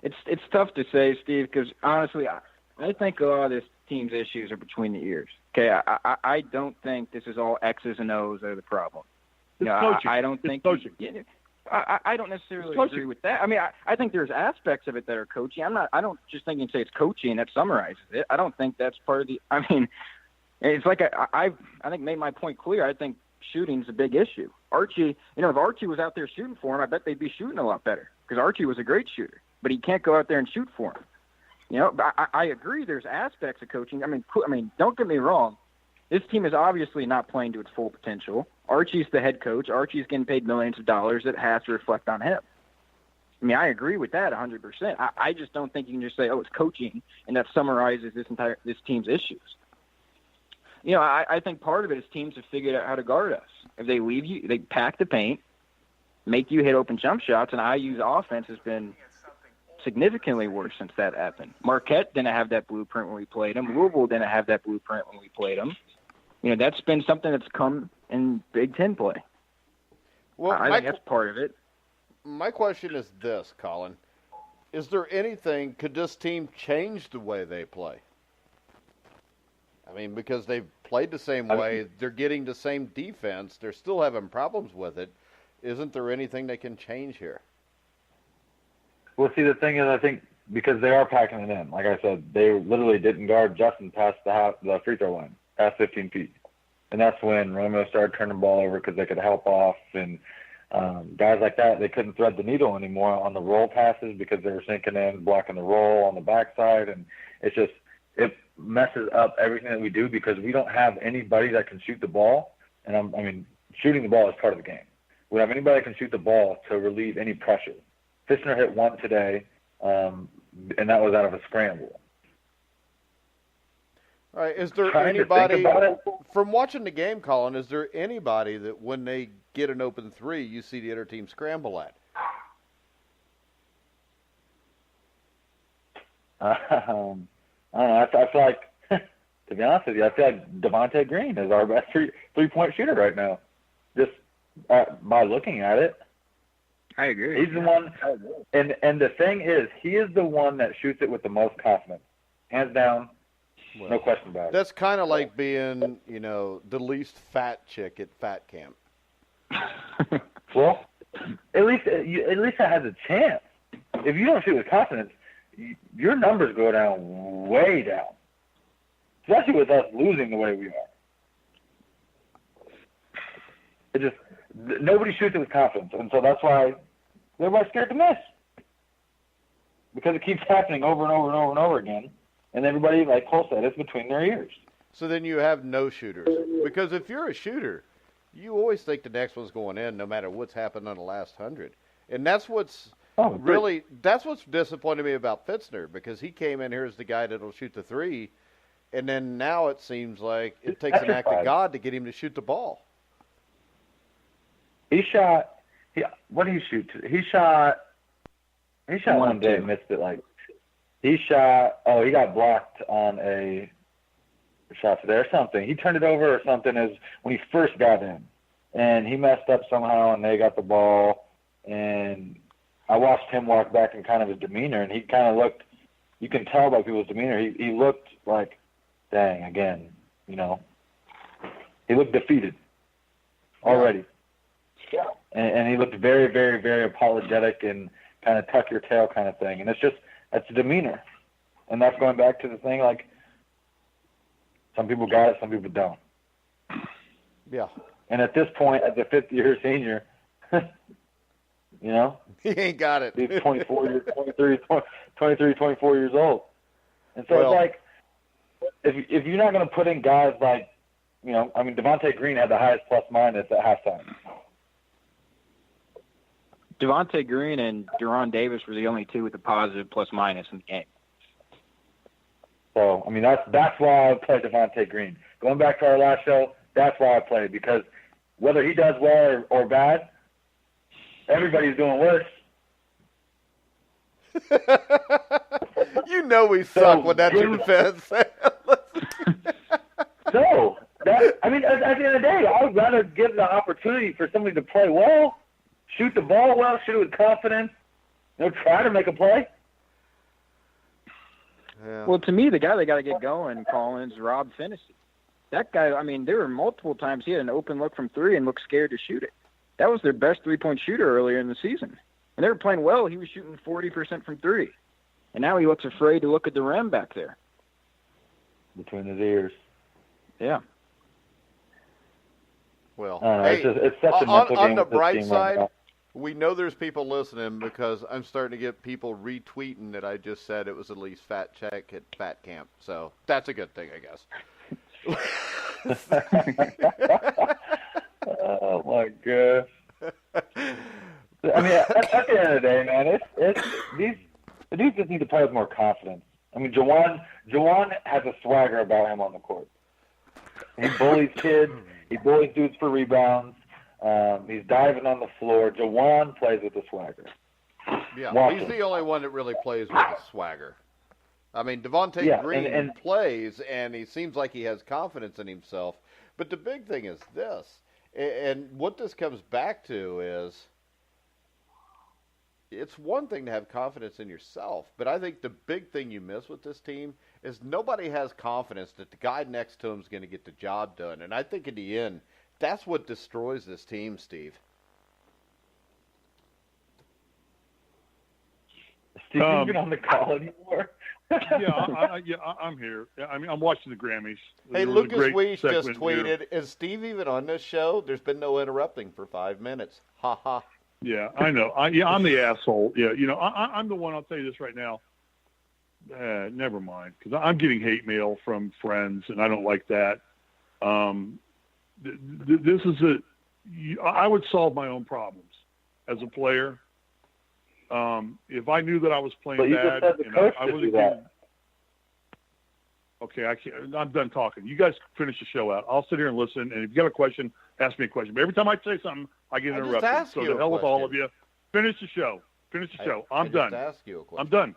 It's tough to say, Steve, because honestly, I think a lot of this team's issues are between the ears. Okay, I don't think this is all X's and O's that are the problem. I don't think coaching. I don't necessarily agree with that. I think there's aspects of it that are coaching. I don't just think you can say it's coaching and that summarizes it. I don't think that's part of the. It's like I think made my point clear. I think shooting's a big issue. Archie, if Archie was out there shooting for him, I bet they'd be shooting a lot better because Archie was a great shooter, but he can't go out there and shoot for him. But I agree. There's aspects of coaching. Don't get me wrong. This team is obviously not playing to its full potential. Archie's the head coach. Archie's getting paid millions of dollars. It has to reflect on him. I agree with that 100%. I just don't think you can just say, it's coaching, and that summarizes this team's issues. I think part of it is teams have figured out how to guard us. If they leave you, they pack the paint, make you hit open jump shots, and IU's offense has been significantly worse since that happened. Marquette didn't have that blueprint when we played them. Louisville didn't have that blueprint when we played them. That's been something that's come in Big Ten play. Well, I think that's part of it. My question is this, Collin. Is there anything, could this team change the way they play? Because they've played the same way, they're getting the same defense, they're still having problems with it. Isn't there anything they can change here? Well, see, the thing is, I think because they are packing it in. Like I said, they literally didn't guard Justin past the free throw line, past 15 feet. And that's when Romeo started turning the ball over because they could help off. And guys like that, they couldn't thread the needle anymore on the roll passes because they were sinking in, blocking the roll on the backside. And it messes up everything that we do because we don't have anybody that can shoot the ball. And shooting the ball is part of the game. We don't have anybody that can shoot the ball to relieve any pressure. Fitchner hit one today, and that was out of a scramble. All right, is there anybody, from watching the game, Collin, is there anybody that when they get an open three, you see the other team scramble at? I don't know. I feel like, to be honest with you, I feel like Devontae Green is our best three-point shooter right now, just by looking at it. I agree. He's the one, and the thing is, he is the one that shoots it with the most confidence, hands down. Well, no question about it. That's kind of like being, the least fat chick at fat camp. Well, at least it has a chance. If you don't shoot with confidence, your numbers go down, way down. Especially with us losing the way we are. Nobody shoots it with confidence, and so that's why everybody's scared to miss. Because it keeps happening over and over and over and over again. And everybody, like Cole said, it's between their ears. So then you have no shooters. Because if you're a shooter, you always think the next one's going in no matter what's happened on the last 100. And that's what's that's what's disappointed me about Fitchner, because he came in here as the guy that'll shoot the three, and then now it seems like it takes an act of God to get him to shoot the ball. What did he shoot? He shot one day and missed it he got blocked on a shot today or something. He turned it over or something as when he first got in. And he messed up somehow and they got the ball. And I watched him walk back and kind of his demeanor, and he kind of looked, you can tell by people's demeanor, he looked like, dang, again, he looked defeated already. Yeah. And he looked very, very, very apologetic and kind of tuck your tail kind of thing. And that's demeanor. And that's going back to the thing, like, some people got it, some people don't. Yeah. And at this point, as a fifth-year senior, he ain't got it. He's 23, 24 years old. And so it's like, if you're not going to put in guys like, Devontae Green had the highest plus-minus at halftime. Devontae Green and Deron Davis were the only two with a positive plus-minus in the game. So, that's why I play Devontae Green. Going back to our last show, that's why I play, because whether he does well or bad, everybody's doing worse. We suck when that's your defense. No. At the end of the day, I would rather give the opportunity for somebody to play well, shoot the ball well, shoot it with confidence, try to make a play. Yeah. Well, to me, the guy they got to get going, Collins, Rob Finney. That guy, there were multiple times he had an open look from three and looked scared to shoot it. That was their best three-point shooter earlier in the season. And they were playing well. He was shooting 40% from three. And now he looks afraid to look at the rim back there. Between his ears. Yeah. Well, it's such a mental game on the with this bright team side, right now. we know there's people listening, because I'm starting to get people retweeting that I just said it was at least fat check at fat camp. So that's a good thing, I guess. Oh my God! At the end of the day, man, the dudes just need to play with more confidence. Jawan has a swagger about him on the court. He bullies kids. He bullies dudes for rebounds. He's diving on the floor. Jawan plays with a swagger. Yeah, he's the only one that really plays with a swagger. Devontae Green plays, and he seems like he has confidence in himself. But the big thing is this, and what this comes back to is, it's one thing to have confidence in yourself, but I think the big thing you miss with this team is nobody has confidence that the guy next to him is going to get the job done. And I think in the end, that's what destroys this team, Steve. Steve, you been on the call anymore? I'm here. I mean, I'm watching the Grammys. Hey, Lucas Weiss just tweeted, is Steve even on this show? There's been no interrupting for 5 minutes. Ha ha. Yeah, I know. I'm the asshole. Yeah, I'm the one. I'll tell you this right now. Never mind, because I'm getting hate mail from friends, and I don't like that. This is I would solve my own problems as a player. If I knew that I was playing bad, I wouldn't get. Okay, I can't. I'm done talking. You guys finish the show out. I'll sit here and listen. And if you got a question, ask me a question. But every time I say something, I get interrupted. So to hell with all of you. Finish the show. I'm done. Ask you a question. I'm done.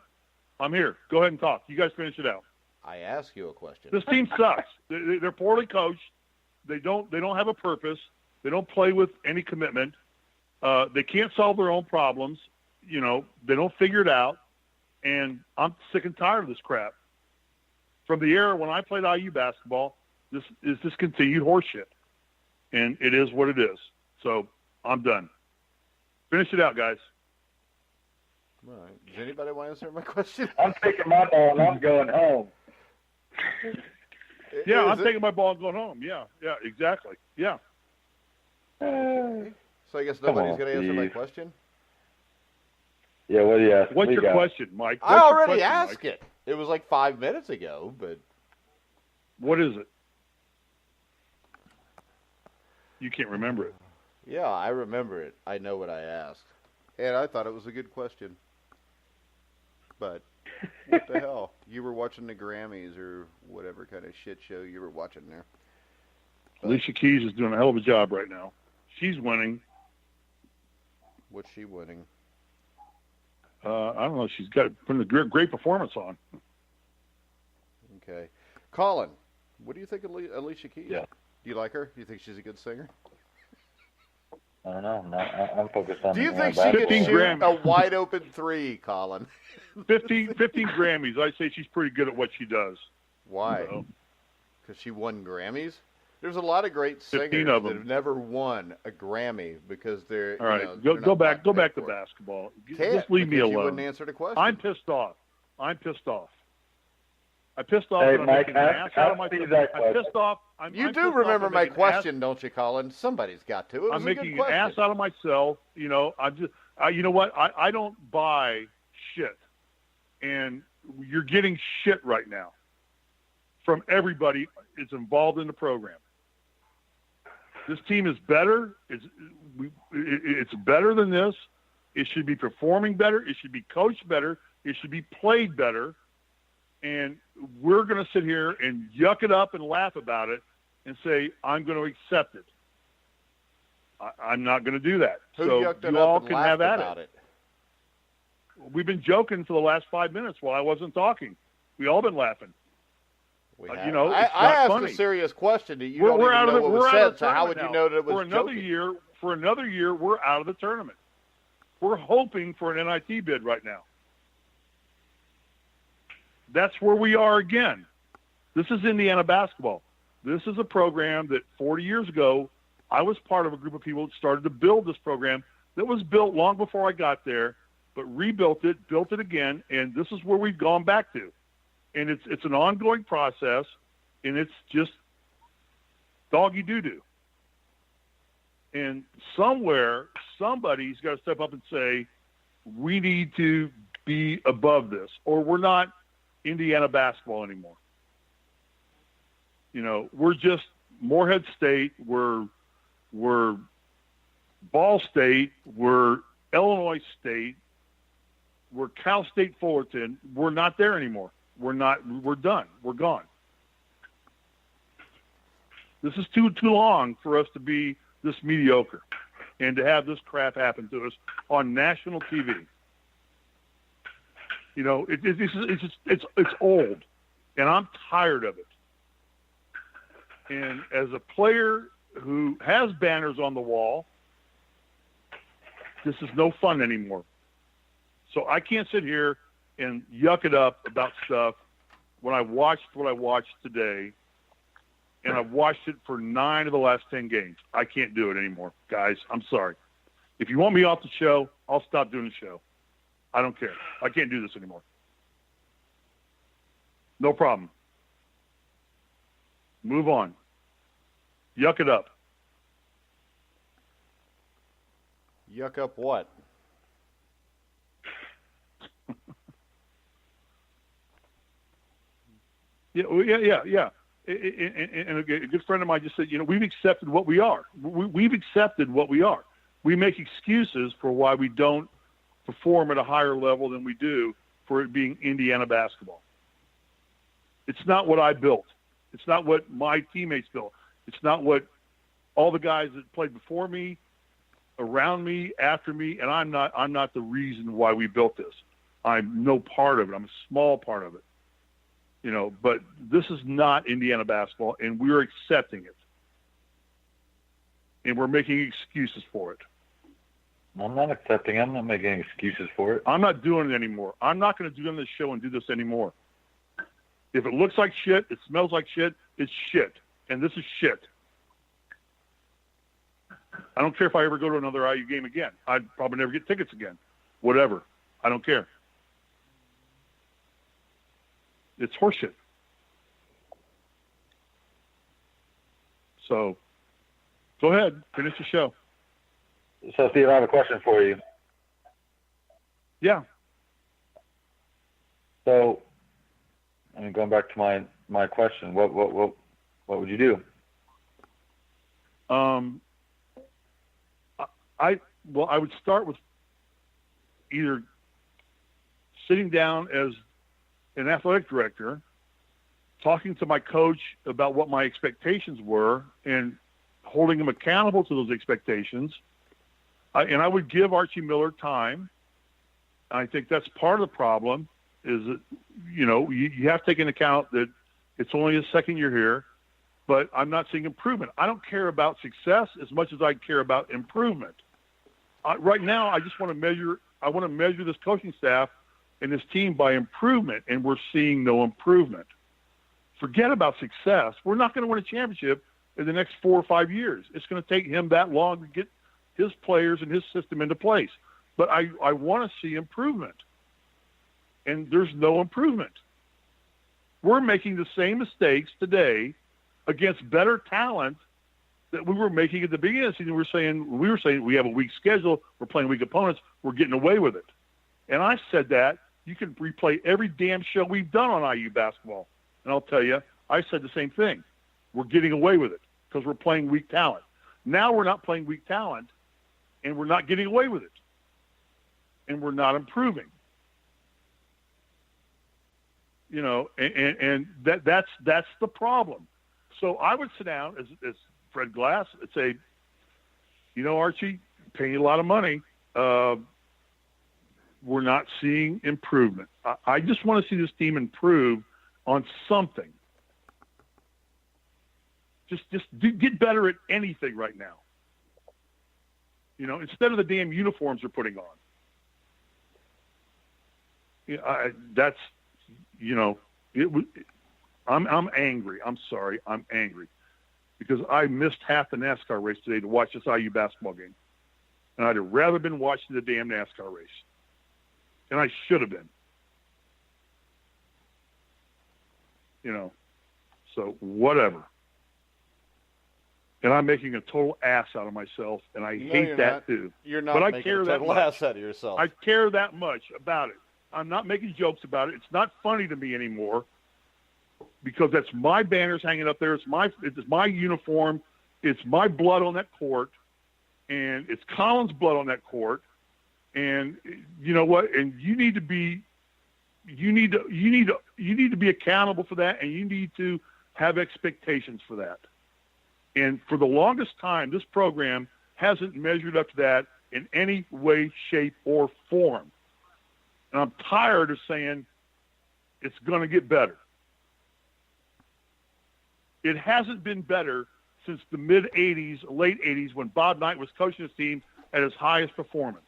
I'm here. Go ahead and talk. You guys finish it out. I ask you a question. This team sucks. They're poorly coached. They don't have a purpose. They don't play with any commitment. They can't solve their own problems. They don't figure it out. And I'm sick and tired of this crap. From the era when I played IU basketball, this is just continued horseshit. And it is what it is. So I'm done. Finish it out, guys. All right. Does anybody want to answer my question? I'm taking my ball and I'm going home. Yeah, I'm taking my ball and going home. Yeah, exactly. Yeah. So I guess nobody's going to answer my question? Yeah, what do you ask? What's your question, Mike? I already asked it. It was like 5 minutes ago, but... What is it? You can't remember it. Yeah, I remember it. I know what I asked. And I thought it was a good question. But what the hell? You were watching the Grammys or whatever kind of shit show you were watching there. But Alicia Keys is doing a hell of a job right now. She's winning. What's she winning? I don't know. She's got putting a great performance on. Okay. Collin, what do you think of Alicia Keys? Yeah. Do you like her? Do you think she's a good singer? I don't know. I'm focused on. Do you think she could shoot a wide open three, Collin? 15 Grammys. I say she's pretty good at what she does. Why? Because she won Grammys? There's a lot of great singers that have never won a Grammy because they're. All right, go back to basketball. Just leave me alone. You wouldn't answer the question. I'm pissed off. I pissed off. Hey, Mike, ask me that question. I'm pissed off. You do remember my question, don't you, Collin? Somebody's got to. I'm making an ass out of myself. You know what? I don't buy shit, and you're getting shit right now from everybody that's involved in the program. This team is better. It's better than this. It should be performing better. It should be coached better. It should be played better. And we're going to sit here and yuck it up and laugh about it and say, I'm going to accept it. I'm not going to do that. So you all can have at it. We've been joking for the last 5 minutes while I wasn't talking. We all been laughing. I asked funny. A serious question that you don't even know what was said, so how would you know that it was joking? For another year, we're out of the tournament. We're hoping for an NIT bid right now. That's where we are again. This is Indiana basketball. This is a program that 40 years ago, I was part of a group of people that started to build this program that was built long before I got there, but rebuilt it, built it again, and this is where we've gone back to. And it's an ongoing process, and it's just doggy doo-doo. And somewhere, somebody's got to step up and say, we need to be above this, or we're not Indiana basketball anymore. You know, we're just Morehead State, we're Ball State, we're Illinois State, we're Cal State Fullerton. We're not there anymore. We're done. We're gone. This is too long for us to be this mediocre and to have this crap happen to us on national TV. You know, it's old, and I'm tired of it. And as a player who has banners on the wall, this is no fun anymore. So I can't sit here and yuck it up about stuff when I watched what I watched today, and I've watched it for 9 of the last 10 games. I can't do it anymore, guys. I'm sorry. If you want me off the show, I'll stop doing the show. I don't care. I can't do this anymore. No problem. Move on. Yuck it up. Yuck up what? Yeah. And a good friend of mine just said, we've accepted what we are. We've accepted what we are. We make excuses for why we don't perform at a higher level than we do for it being Indiana basketball. It's not what I built. It's not what my teammates built. It's not what all the guys that played before me, around me, after me, and I'm not the reason why we built this. I'm no part of it. I'm a small part of it. But this is not Indiana basketball, and we're accepting it. And we're making excuses for it. I'm not accepting it. I'm not making excuses for it. I'm not doing it anymore. I'm not going to do on this show and do this anymore. If it looks like shit, it smells like shit, it's shit. And this is shit. I don't care if I ever go to another IU game again. I'd probably never get tickets again. Whatever. I don't care. It's horseshit. So, go ahead. Finish the show. So, Steve, I have a question for you. Yeah. So, going back to my question, what would you do? I would start with either sitting down as an athletic director, talking to my coach about what my expectations were and holding him accountable to those expectations. And I would give Archie Miller time. I think that's part of the problem is that, you have to take into account that it's only his second year here, but I'm not seeing improvement. I don't care about success as much as I care about improvement. Right now, I just want to measure this coaching staff and this team by improvement, and we're seeing no improvement. Forget about success. We're not going to win a championship in the next 4 or 5 years. It's going to take him that long to get his players and his system into place. But I want to see improvement, and there's no improvement. We're making the same mistakes today against better talent that we were making at the beginning of the season. We were saying we have a weak schedule, we're playing weak opponents, we're getting away with it. And I said that. You can replay every damn show we've done on IU basketball. And I'll tell you, I said the same thing. We're getting away with it because we're playing weak talent. Now we're not playing weak talent, and we're not getting away with it. And we're not improving. And that's the problem. So I would sit down as Fred Glass and say, Archie, paying you a lot of money. We're not seeing improvement. I just want to see this team improve on something. Just get better at anything right now. Instead of the damn uniforms they're putting on. I'm angry. I'm sorry. I'm angry because I missed half the NASCAR race today to watch this IU basketball game. And I'd have rather been watching the damn NASCAR race. And I should have been. So whatever. And I'm making a total ass out of myself, and I hate that too. You're not but making I care a total ass out of yourself. I care that much about it. I'm not making jokes about it. It's not funny to me anymore because that's my banners hanging up there. It's my uniform. It's my blood on that court, and it's Collin's blood on that court. And you know what? And you need to be accountable for that, and you need to have expectations for that. And for the longest time, this program hasn't measured up to that in any way, shape, or form. And I'm tired of saying it's going to get better. It hasn't been better since the mid-'80s, late '80s, when Bob Knight was coaching his team at his highest performance.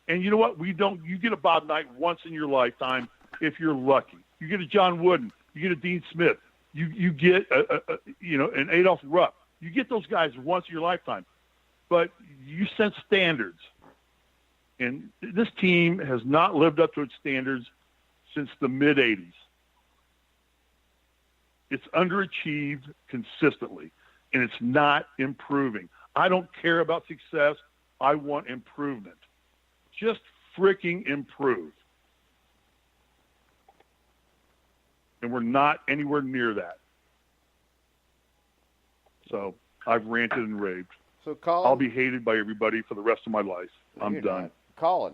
And you know what? You get a Bob Knight once in your lifetime if you're lucky. You get a John Wooden. You get a Dean Smith. You get an Adolph Rupp. You get those guys once in your lifetime. But you set standards. And this team has not lived up to its standards since the mid-'80s. It's underachieved consistently, and it's not improving. I don't care about success. I want improvement. Just freaking improve. And we're not anywhere near that. So I've ranted and raved. So Collin, I'll be hated by everybody for the rest of my life. I'm done. Not. Collin,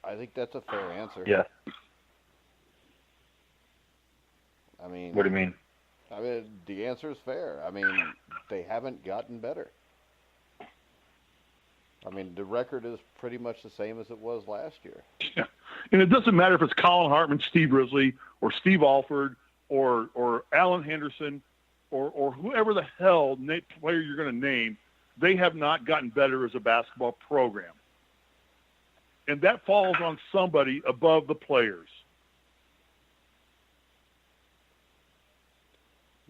I think that's a fair answer. Yeah. I mean, What do you mean? I mean, the answer is fair. I mean, they haven't gotten better. I mean, the record is pretty much the same as it was last year. Yeah. And it doesn't matter if it's Collin Hartman, Steve Risley, or Steve Alford, or Alan Henderson, or whoever the hell player you're going to name. They have not gotten better as a basketball program. And that falls on somebody above the players.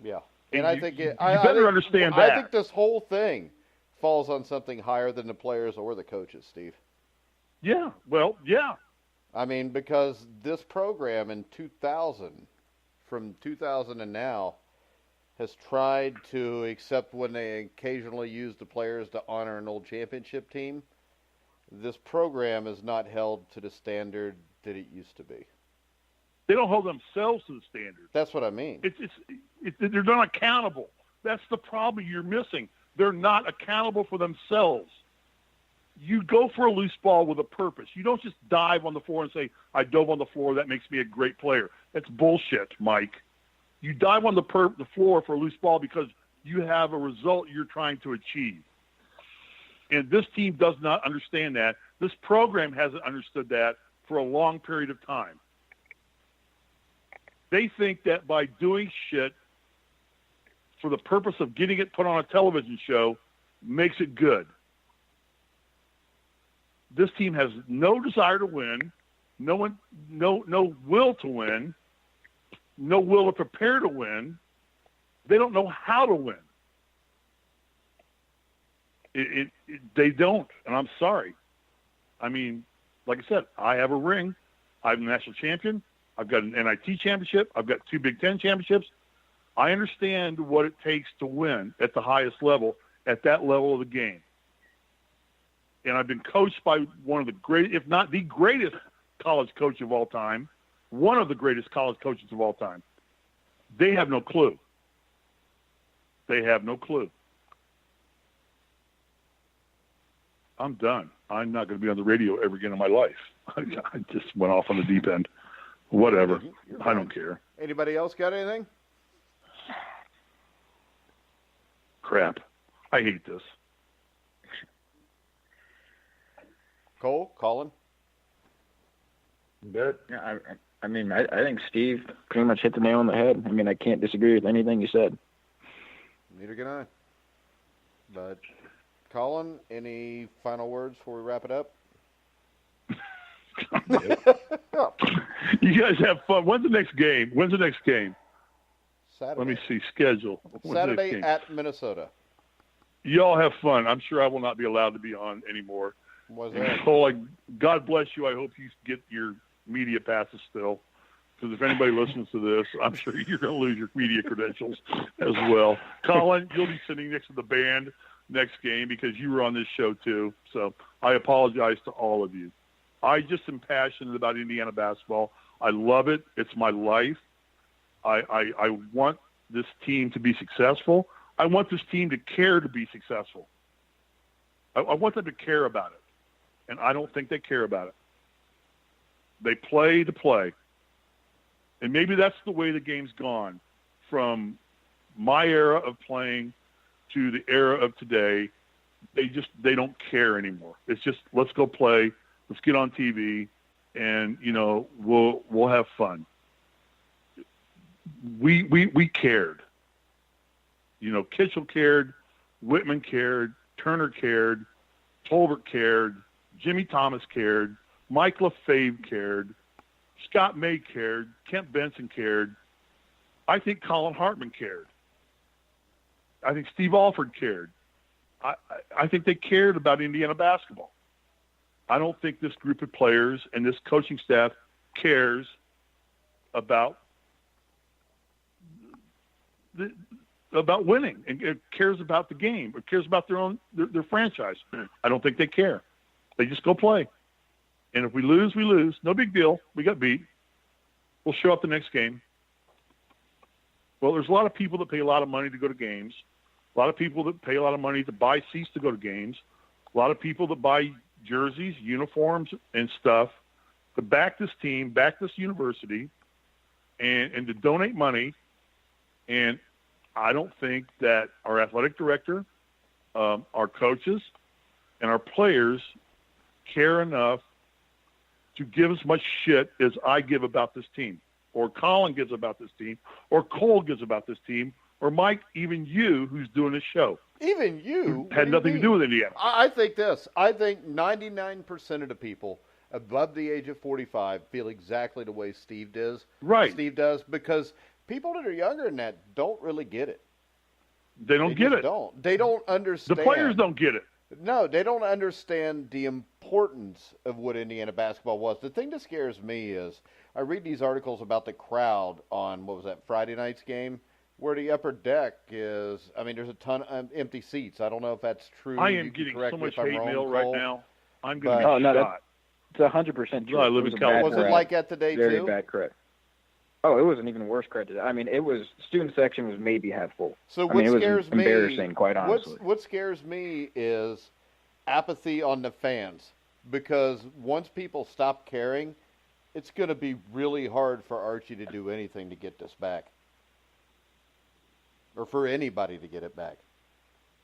Yeah. And I think you better understand that. I think this whole thing falls on something higher than the players or the coaches, Steve. Yeah. Well, yeah. I mean, because this program in 2000, from 2000 and now, has tried to, except when they occasionally use the players to honor an old championship team, this program is not held to the standard that it used to be. They don't hold themselves to the standard. That's what I mean. They're not accountable. That's the problem you're missing. They're not accountable for themselves. You go for a loose ball with a purpose. You don't just dive on the floor and say, I dove on the floor, that makes me a great player. That's bullshit, Mike. You dive on the floor for a loose ball because you have a result you're trying to achieve. And this team does not understand that. This program hasn't understood that for a long period of time. They think that by doing shit for the purpose of getting it put on a television show makes it good. This team has no desire to win, no will to win, no will to prepare to win. They don't know how to win. They don't, and I'm sorry. I mean, like I said, I have a ring. I'm a national champion. I've got an NIT championship. I've got 2 Big Ten championships. I understand what it takes to win at the highest level, at that level of the game. And I've been coached by one of the great, if not the greatest college coach of all time, one of the greatest college coaches of all time. They have no clue. They have no clue. I'm done. I'm not going to be on the radio ever again in my life. I just went off on the deep end. Whatever. I don't care. Anybody else got anything? Crap. I hate this. Collin? Good. Yeah, I mean, I think Steve pretty much hit the nail on the head. I mean, I can't disagree with anything you said. Neither can I. But, Collin, any final words before we wrap it up? You guys have fun. When's the next game? Saturday. Let me see. Schedule. Saturday at Minnesota. Y'all have fun. I'm sure I will not be allowed to be on anymore. Was that? So, God bless you. I hope you get your media passes still. Because if anybody listens to this, I'm sure you're going to lose your media credentials as well. Collin, you'll be sitting next to the band next game because you were on this show too. So I apologize to all of you. I just am passionate about Indiana basketball. I love it. It's my life. I want this team to be successful. I want this team to care to be successful. I want them to care about it. And I don't think they care about it. They play to play. And maybe that's the way the game's gone from my era of playing to the era of today. They don't care anymore. It's just, let's go play. Let's get on TV and, we'll have fun. We cared. Kitchell cared, Whitman cared, Turner cared, Tolbert cared, Jimmy Thomas cared, Mike LaFave cared, Scott May cared, Kent Benson cared. I think Collin Hartman cared. I think Steve Alford cared. I think they cared about Indiana basketball. I don't think this group of players and this coaching staff cares about winning and it cares about the game or cares about their franchise. I don't think they care. They just go play. And if we lose, we lose. No big deal. We got beat. We'll show up the next game. Well, there's a lot of people that pay a lot of money to go to games. A lot of people that pay a lot of money to buy seats to go to games. A lot of people that buy jerseys, uniforms, and stuff to back this team, back this university, and to donate money. And I don't think that our athletic director, our coaches, and our players care enough to give as much shit as I give about this team, or Collin gives about this team, or Cole gives about this team, or Mike, even you, who's doing this show. Even you? Had nothing to do with Indiana. I think this. I think 99% of the people above the age of 45 feel exactly the way Steve does. Right. Steve does, because people that are younger than that don't really get it. They don't get it. They don't understand. The players don't get it. No, they don't understand the importance of what Indiana basketball was. The thing that scares me is I read these articles about the crowd on, what was that, Friday night's game, where the upper deck is, I mean, there's a ton of empty seats. I don't know if that's true. I am getting so much hate mail right now. I'm going to be shot. It's 100% true. I live in California. Was it like that today, Very too? Very bad credit. Oh, it was an even worse credit. I mean, it was student section was maybe half full. So what scares me? Embarrassing, quite honestly. What scares me is apathy on the fans, because once people stop caring, it's going to be really hard for Archie to do anything to get this back, or for anybody to get it back.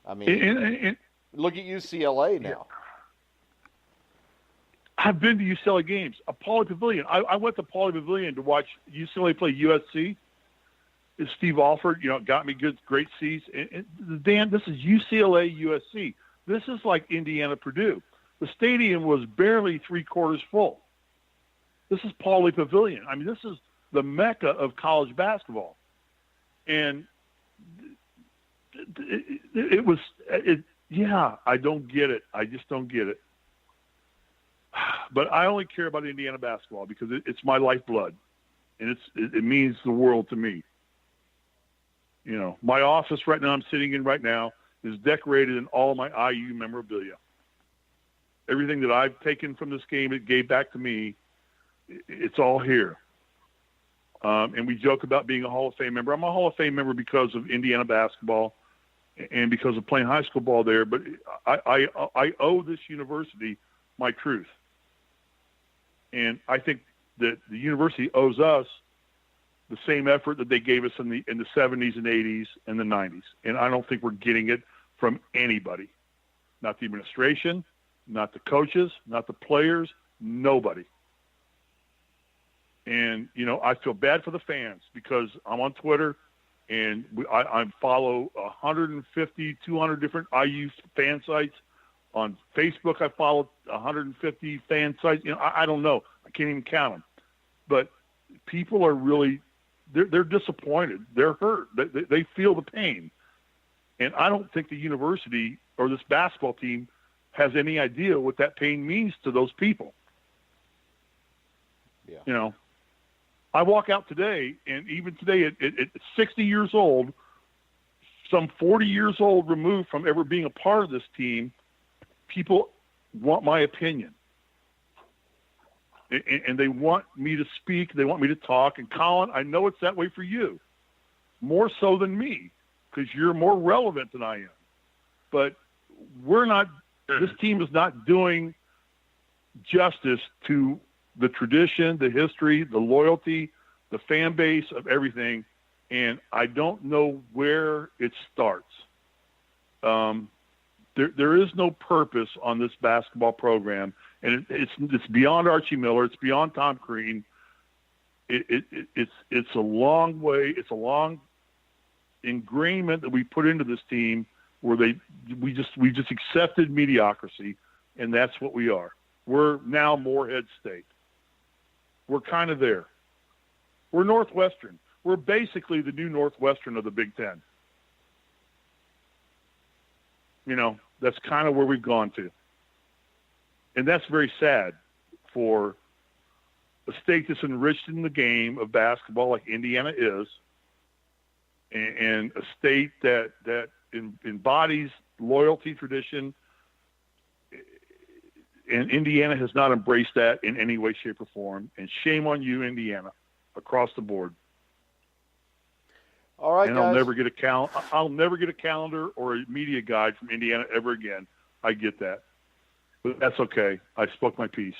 I mean, look at UCLA now. I've been to UCLA games. Pauley Pavilion. I went to Pauley Pavilion to watch UCLA play USC. Steve Alford, got me great seats. And Dan, this is UCLA USC. This is like Indiana Purdue. The stadium was barely 3/4 full. This is Pauley Pavilion. I mean, this is the mecca of college basketball. And I don't get it. I just don't get it. But I only care about Indiana basketball because it's my lifeblood, and it means the world to me. My office right now I'm sitting in right now is decorated in all of my IU memorabilia. Everything that I've taken from this game, it gave back to me. It's all here. And we joke about being a Hall of Fame member. I'm a Hall of Fame member because of Indiana basketball and because of playing high school ball there. But I owe this university my truth. And I think that the university owes us the same effort that they gave us in the 70s and 80s and the 90s. And I don't think we're getting it from anybody. Not the administration, not the coaches, not the players, nobody. And, I feel bad for the fans because I'm on Twitter and I follow 150, 200 different IU fan sites. On Facebook, I follow 150 fan sites. I don't know. I can't even count them. But people are really they're disappointed. They're hurt. They feel the pain. And I don't think the university or this basketball team has any idea what that pain means to those people. Yeah. I walk out today, and even today at 60 years old, some 40 years old removed from ever being a part of this team, people want my opinion. And they want me to speak. They want me to talk. And, Collin, I know it's that way for you, more so than me, because you're more relevant than I am. But this team is not doing justice to the tradition, the history, the loyalty, the fan base of everything. And I don't know where it starts. There is no purpose on this basketball program, and it's beyond Archie Miller. It's beyond Tom Crean. It's a long way. It's a long ingrainment that we put into this team where we just accepted mediocrity, and that's what we are. We're now Morehead State. We're kind of there. We're Northwestern. We're basically the new Northwestern of the Big Ten. That's kind of where we've gone to. And that's very sad for a state that's enriched in the game of basketball like Indiana is, and a state that embodies loyalty, tradition, and Indiana has not embraced that in any way, shape, or form. And shame on you, Indiana, across the board. All right, and guys. I'll never get a calendar or a media guide from Indiana ever again. I get that, but that's okay. I spoke my piece.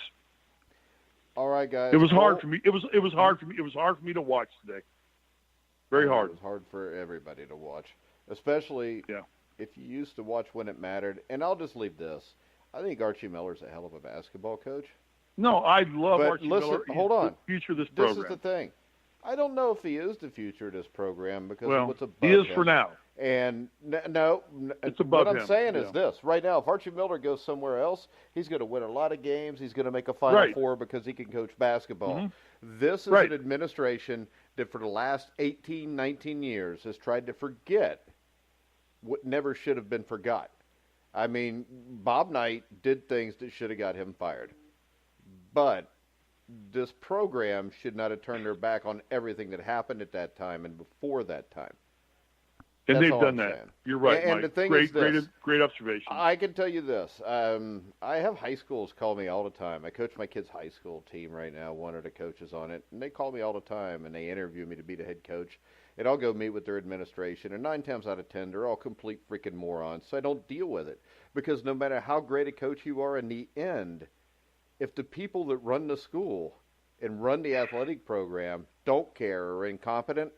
All right, guys. It was hard for me. It was hard for me. It was hard for me to watch today. Very hard. It was hard for everybody to watch, especially if you used to watch when it mattered. And I'll just leave this. I think Archie Miller's a hell of a basketball coach. No, I love Archie Miller. Hold on. The future of this program. This is the thing. I don't know if he is the future of this program because what's above he is him. For now. And no, it's above what him. I'm saying is this. Right now, if Archie Miller goes somewhere else, he's going to win a lot of games. He's going to make a Final Four because he can coach basketball. Mm-hmm. This is an administration that for the last 18, 19 years has tried to forget what never should have been forgot. I mean, Bob Knight did things that should have got him fired. But this program should not have turned their back on everything that happened at that time and before that time. And That's they've done that. Saying. You're right, and Mike. The thing great, is this. Great observation. I can tell you this. I have high schools call me all the time. I coach my kids' high school team right now, one of the coaches on it, and they call me all the time, and they interview me to be the head coach. And I'll go meet with their administration, and 9 times out of 10, they're all complete freaking morons, so I don't deal with it. Because no matter how great a coach you are in the end, if the people that run the school and run the athletic program don't care or are incompetent,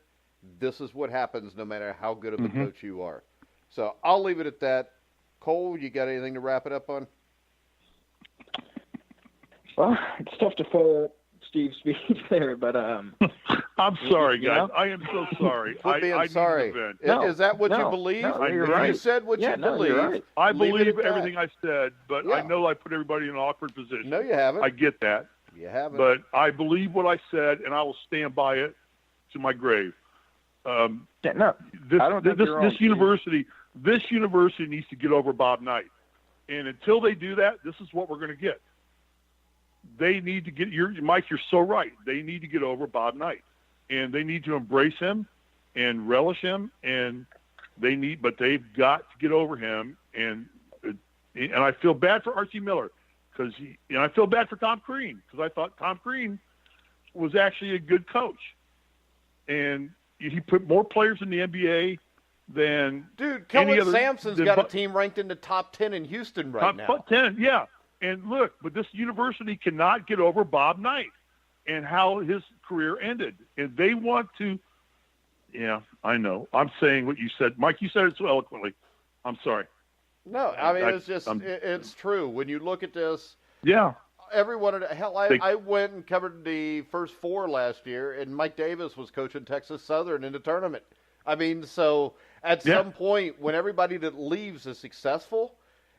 this is what happens no matter how good of a coach you are. So I'll leave it at that. Cole, you got anything to wrap it up on? Well, it's tough to follow Steve's speech there, but I'm sorry, guys. I am so sorry. I'm sorry. Is that what you believe? No, you're right. You said what you believe. Right. I believe everything I said, but I know I put everybody in an awkward position. No, you haven't. I get that. You haven't. But I believe what I said, and I will stand by it to my grave. This university needs to get over Bob Knight, and until they do that, this is what we're going to get. They need to get Mike. You're so right. They need to get over Bob Knight, and they need to embrace him and relish him, and but they've got to get over him. And I feel bad for Archie Miller because I feel bad for Tom Crean because I thought Tom Crean was actually a good coach, and he put more players in the NBA than Kelvin Sampson's got a team ranked in the top 10 in Houston right now. Top 10, yeah. And look, but this university cannot get over Bob Knight and how his career ended. And they want to, I know. I'm saying what you said. Mike, you said it so eloquently. I'm sorry. No, I mean, it's true. When you look at this, everyone, I went and covered the first 4 last year, and Mike Davis was coaching Texas Southern in the tournament. I mean, so at some point, when everybody that leaves is successful,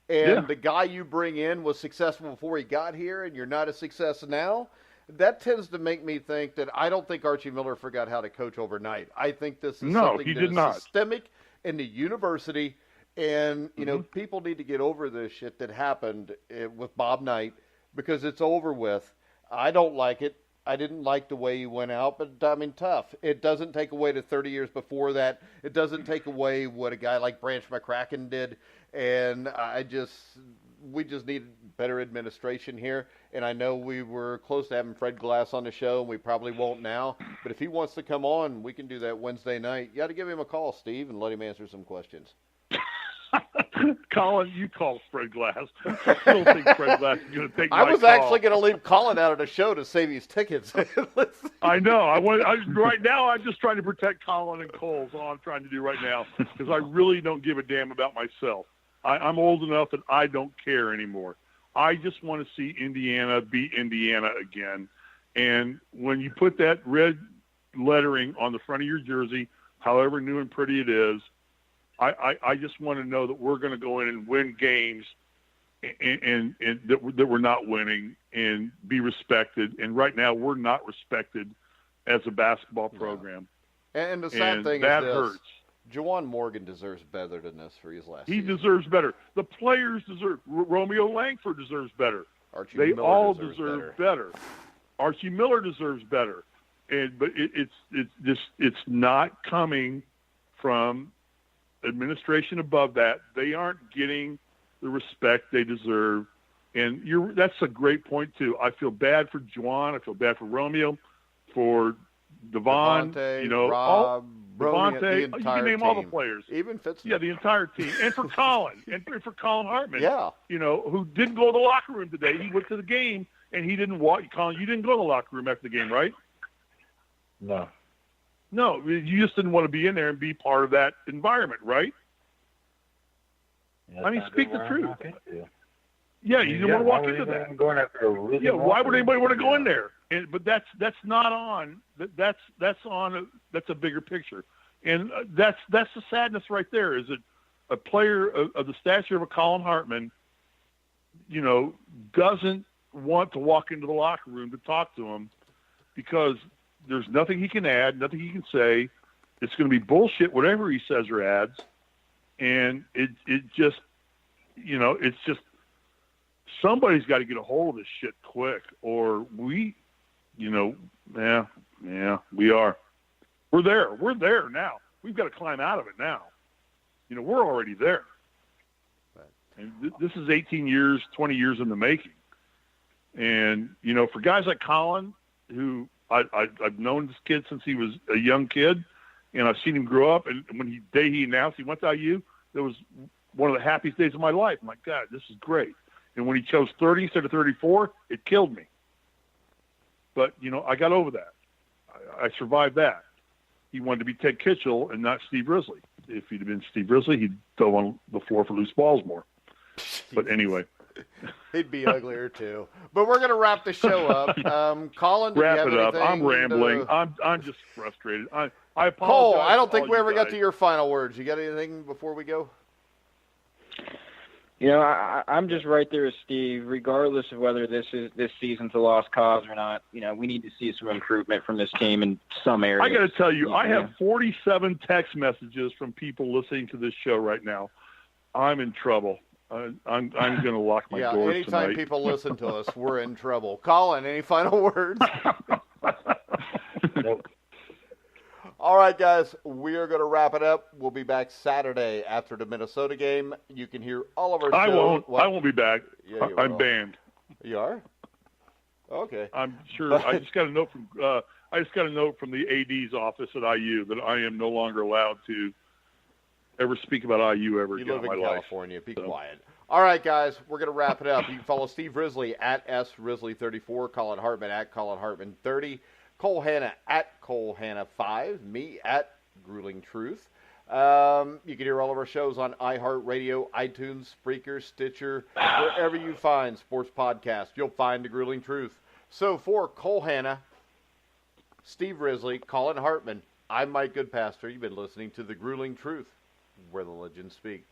and the guy you bring in was successful before he got here, and you're not a success now, that tends to make me think that I don't think Archie Miller forgot how to coach overnight. I think this is something that is systemic in the university, and, people need to get over this shit that happened with Bob Knight, because it's over with. I don't like it. I didn't like the way he went out, but I mean, tough. It doesn't take away the 30 years before that. It doesn't take away what a guy like Branch McCracken did. And we just need better administration here. And I know we were close to having Fred Glass on the show, and we probably won't now. But if he wants to come on, we can do that Wednesday night. You got to give him a call, Steve, and let him answer some questions. Collin, you call Fred Glass. I don't think Fred Glass is going to take my call. I was actually going to leave Collin out of the show to save his tickets. I know. Right now, I'm just trying to protect Collin and Cole. That's all I'm trying to do right now, because I really don't give a damn about myself. I'm old enough that I don't care anymore. I just want to see Indiana be Indiana again. And when you put that red lettering on the front of your jersey, however new and pretty it is, I just want to know that we're going to go in and win games and that we're not winning and be respected. And right now we're not respected as a basketball program. And the sad thing is that hurts. Juwan Morgan deserves better than this for his last season. He deserves better. The players deserve. Romeo Langford deserves better. They all deserve better. Archie Miller deserves better, but it's not coming from administration above that. They aren't getting the respect they deserve, and that's a great point too. I feel bad for Juwan. I feel bad for Romeo, for Devon. Rob, Devontae. you can name all the players. Even Fitz. Yeah, the entire team, and for Collin, and for Collin Hartman. Yeah. Who didn't go to the locker room today. He went to the game, and he didn't walk. Collin, you didn't go to the locker room after the game, right? No. No, you just didn't want to be in there and be part of that environment, right? Yeah, I mean, speak the truth. Yeah, you didn't want to walk into that. Going after a really why would anybody want to go in there? But that's not on. That's a bigger picture, and that's the sadness right there. Is that a player of the stature of a Collin Hartman, doesn't want to walk into the locker room to talk to him because there's nothing he can add, nothing he can say. It's going to be bullshit, whatever he says or adds. And it just, it's just somebody's got to get a hold of this shit quick, or we are. We're there. We're there now. We've got to climb out of it now. We're already there. And this is 18 years, 20 years in the making. And, for guys like Collin, who I've known this kid since he was a young kid, and I've seen him grow up. And when he announced he went to IU, that was one of the happiest days of my life. I'm like, God, this is great. And when he chose 30 instead of 34, it killed me. But, I got over that. I survived that. He wanted to be Ted Kitchell and not Steve Risley. If he'd have been Steve Risley, he'd go on the floor for loose balls more. But anyway. He'd be uglier too. But we're going to wrap the show up. Collin, wrap it up. I'm rambling. I'm just frustrated. I apologize. Cole, I don't think we ever got to your final words. You got anything before we go? I'm just right there with Steve. Regardless of whether this season's a lost cause or not, we need to see some improvement from this team in some areas. I got to tell you, I have 47 text messages from people listening to this show right now. I'm in trouble. I'm going to lock my doors tonight. Anytime people listen to us, we're in trouble. Collin, any final words? Nope. All right, guys, we are going to wrap it up. We'll be back Saturday after the Minnesota game. You can hear all of our shows. I won't be back. Yeah, I'm banned. You are? Okay. I'm sure. I just got a note from the AD's office at IU that I am no longer allowed to ever speak about IU ever again in my life. You live in California. Be quiet. All right, guys, we're going to wrap it up. You can follow Steve Risley at SRisley34, Collin Hartman at Collin Hartman30, Cole Hanna at Cole Hanna5, me at Grueling Truth. You can hear all of our shows on iHeartRadio, iTunes, Spreaker, Stitcher, wherever you find sports podcasts, you'll find the Grueling Truth. So for Cole Hanna, Steve Risley, Collin Hartman, I'm Mike Goodpaster. You've been listening to the Grueling Truth, where the legends speak.